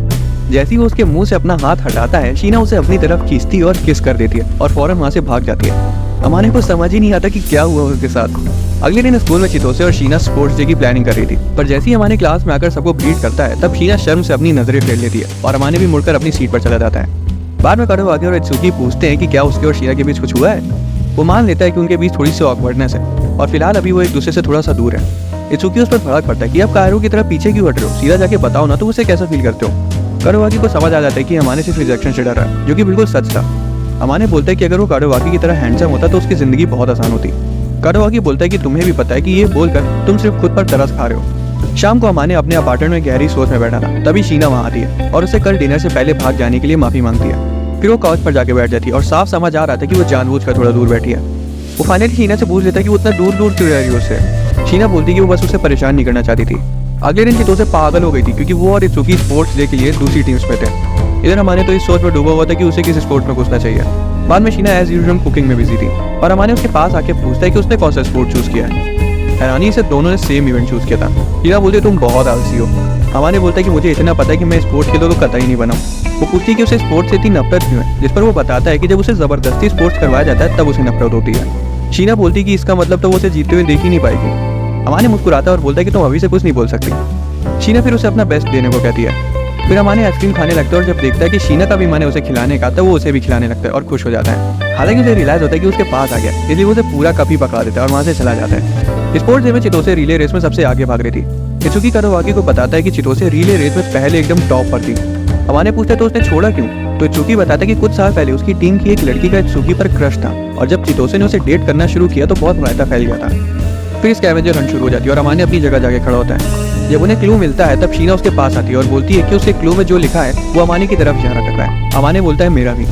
जैसे ही वो उसके मुंह से अपना हाथ हटाता है शीना उसे अपनी तरफ खींचती और किस कर देती है और फौरन वहां से भाग जाती है। अमाने को समझ ही नहीं आता कि क्या हुआ उसके साथ। अगले दिन स्कूल में चितोसे और शीना स्पोर्ट्स डे की प्लानिंग कर रही थी, पर जैसे ही अमाने क्लास में आकर सबको ग्रीट करता है तब शीना शर्म से अपनी नजरें फेर लेती है और अमाने भी मुड़कर अपनी सीट पर चला जाता है। बाद में काडोवाकी और इत्सुकी पूछते हैं कि क्या उसके और शीना के बीच कुछ हुआ है। वो मान लेता है कि उनके बीच थोड़ी सी ऑकवर्डनेस है और फिलहाल अभी वो एक दूसरे से थोड़ा सा दूर है। इत्सुकी उस पर भड़क पड़ता है कि अब कायरो की तरफ पीछे क्यों हट रहे हो, सीधा जाके बताओ ना तो उसे कैसा फील करते हो। काडोवाकी को समझ आ जाता है कि अमाने सिर्फ रिजेक्शन से डर रहा है, जो कि बिल्कुल सच था। अमाने बोलता है कि अगर वो काडोवाकी की तरह हैंडसम होता तो उसकी जिंदगी बहुत आसान होती। काडोवाकी बोलता है कि तुम्हें भी पता है कि ये बोलकर तुम सिर्फ खुद पर तरस खा रहे हो। शाम को अमाने अपने अपार्टमेंट में गहरी सोच में बैठा था, तभी शीना वहां आती है और उसे कल डिनर से पहले भाग जाने के लिए माफी मांगती है। फिर वो काउच पर जाके बैठ जाती है और साफ समझ आ रहा था कि वो जानबूझकर थोड़ा दूर बैठी है। वो फाइनली शीना से पूछ लेता है कि वो इतना दूर दूर क्यों रह रही है उससे। शीना बोलती कि वो बस उसे परेशान नहीं करना चाहती थी। अगले दिन चितोसे पागल हो गई थी क्योंकि वो और इत्सुकी स्पोर्ट्स डे के लिए दूसरी टीम्स में थे। इधर अमाने तो इस सोच में डूबा हुआ था कि उसे किस स्पोर्ट्स में घुसना चाहिए। बाद में शीना एज यूजुअल कुकिंग में बिजी थी और अमाने उसके पास आके पूछता है कि उसने कौन सा स्पोर्ट चूज किया है। हैरानी से दोनों ने सेम इवेंट चूज किया था। शीना बोलती तुम बहुत आलसी हो। अमाने बोलता है कि मुझे इतना पता है कि मैं स्पोर्ट्स के लिए तो कतई नहीं बना। वो पूछती है कि उसे स्पोर्ट्स से इतनी नफरत क्यों है, जिस पर वो बताता है कि जब उसे जबरदस्ती स्पोर्ट्स करवाया जाता है तब उसे नफरत होती है। शीना बोलती है कि इसका मतलब तो वो उसे जीतते हुए देख ही नहीं पाएगी। अमाने मुस्कुराता है और बोलता है कि तुम अभी से कुछ नहीं बोल सकती। शीना फिर उसे अपना बेस्ट देने को कहती है। फिर अमाने आइसक्रीम खाने लगता है और जब देखता है कि शीना का भी मन है उसे खिलाने का, तब वो उसे भी खिलाने लगता है और खुश हो जाता है। हालांकि उसे रियलाइज होता है कि उसके पास आ गया, इसलिए वो उसे पूरा कप ही पका देता है और वहां से चला जाता है। स्पोर्ट्स डे में चितोसे रिले रेस में सबसे आगे भाग रही थी। इत्सुकी काडोवाकी को बताता है कि चितोसे रिले रेस में पहले एकदम टॉप पर थी। अमाने पूछता है तो उसने छोड़ा क्यों, तो इत्सुकी बताता है कि कुछ साल पहले उसकी टीम की एक लड़की का इत्सुकी पर क्रश था और जब चितोसे ने उसे डेट करना शुरू किया तो बहुत रायता फैल गया था। फिर स्कैवेंजर हंट शुरू हो जाती है और अमाने अपनी जगह जाके खड़ा होता है। जब उन्हें क्लू मिलता है तब शीना उसके पास आती है और बोलती है कि उसके क्लू में जो लिखा है वो अमाने की तरफ इशारा कर रहा है। अमाने बोलता है मेरा भी।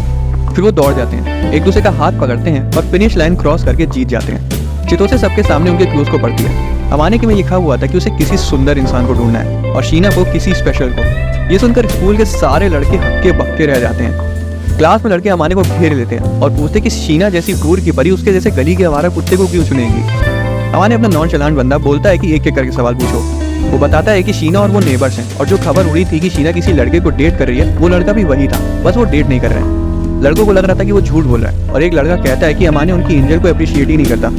फिर वो दौड़ जाते हैं, एक दूसरे का हाथ पकड़ते हैं और फिनिश लाइन क्रॉस करके जीत जाते हैं। चितोसे सबके सामने उनके क्लूज को पढ़ती है। अमाने के में लिखा हुआ था कि उसे किसी सुंदर इंसान को ढूंढना है और शीना को किसी स्पेशल को। ये सुनकर स्कूल के सारे लड़के हक्के बक्के रह जाते हैं। क्लास में लड़के अमाने को घेर लेते हैं और पूछते कि शीना जैसी दूर की परी उसके जैसे गली के आवारा कुत्ते को क्यों चुनेगी। अमाने अपना नॉनचलांट बंदा बोलता है कि एक एक करके सवाल पूछो। वो बताता है कि शीना और वो नेबर्स हैं और जो खबर उड़ी थी कि शीना किसी लड़के को डेट कर रही है वो लड़का भी वही था, बस वो डेट नहीं कर रहे हैं। लड़कों को लग रहा था कि वो झूठ बोल रहा है और एक लड़का कहता है कि अमाने उनकी एंजल को अप्रिशिएट ही नहीं करता।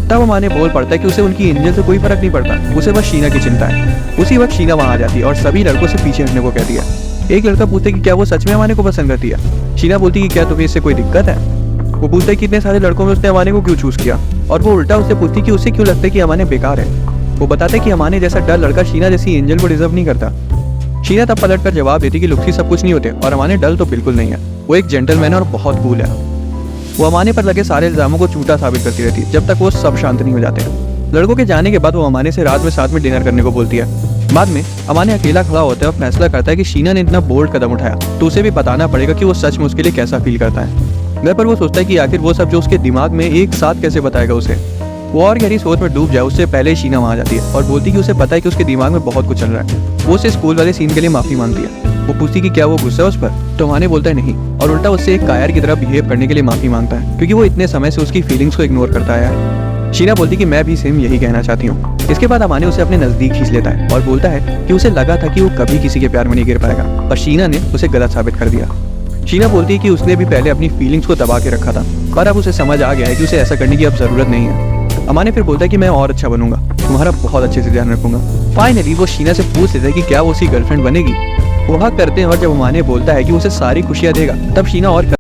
तब अमाने बोल पड़ता है कि उसे उनकी एंजल से कोई फर्क नहीं पड़ता, उसे बस शीना की चिंता है। उसी वक्त शीना वहां आ जाती है और सभी लड़कों से पीछे हटने को कहती है। एक लड़का पूछता है कि क्या वो सच में अमाने को पसंद करती है। शीना बोलती है कि क्या तुम्हें इससे कोई दिक्कत है। वो पूछता है कि इतने सारे लड़कों में उसने अमाने को क्यों चूज किया और वो उल्टा उससे पूछती कि उसे क्यों लगता है कि अमाने बेकार है। वो बताता है कि अमाने जैसा डर लड़का शीना जैसी एंजल को डिजर्व नहीं करता। शीना तब पलट कर जवाब देती कि लुक्स ही सब कुछ नहीं होते और अमाने डल तो बिल्कुल नहीं है, वो एक जेंटलमैन है और बहुत कूल है। वो अमाने पर लगे सारे इल्जामों को झूठा साबित करती रहती जब तक वो सब शांत नहीं हो जाते। लड़कों के जाने के बाद वो अमाने से रात में साथ में डिनर करने को बोलती है। बाद में अमाने अकेला खड़ा होता है और फैसला करता है कि शीना ने इतना बोल्ड कदम उठाया तो उसे भी बताना पड़ेगा कि वो सच में उसके लिए कैसा फील करता है। घर पर वो सोचता है कि आखिर वो सब जो उसके दिमाग में एक साथ कैसे बताएगा उसे। वो और गहरी सोच में डूब जाए उससे पहले ही शीना वहां जाती है और बोलती कि उसे पता है कि उसके दिमाग में बहुत कुछ चल रहा है। वो उसे स्कूल वाले सीन के लिए माफी मांगती है। वो पूछती कि क्या वो गुस्सा है उस पर, तो अमाने बोलता है नहीं और उल्टा उससे एक कायर की तरह बिहेव करने के लिए माफी मांगता है क्योंकि वो इतने समय से उसकी फीलिंग्स को इग्नोर करता है। शीना बोलती कि मैं भी सेम यही कहना चाहती हूँ। इसके बाद अमाने उसे अपने नजदीक खींच लेता है और बोलता है कि उसे लगा था कि वो कभी किसी के प्यार में नहीं गिर पाएगा और शीना ने उसे गलत साबित कर दिया। शीना बोलती है कि उसने भी पहले अपनी फीलिंग्स को दबा के रखा था पर अब उसे समझ आ गया है कि उसे ऐसा करने की अब जरूरत नहीं है। अमाने फिर बोलता है कि मैं और अच्छा बनूंगा, तुम्हारा बहुत अच्छे से ध्यान रखूंगा। फाइनली वो शीना से पूछ लेता है कि क्या वो उसकी गर्लफ्रेंड बनेगी। वो हक करते हैं और जब अमाने बोलता है कि उसे सारी खुशियां देगा तब शीना और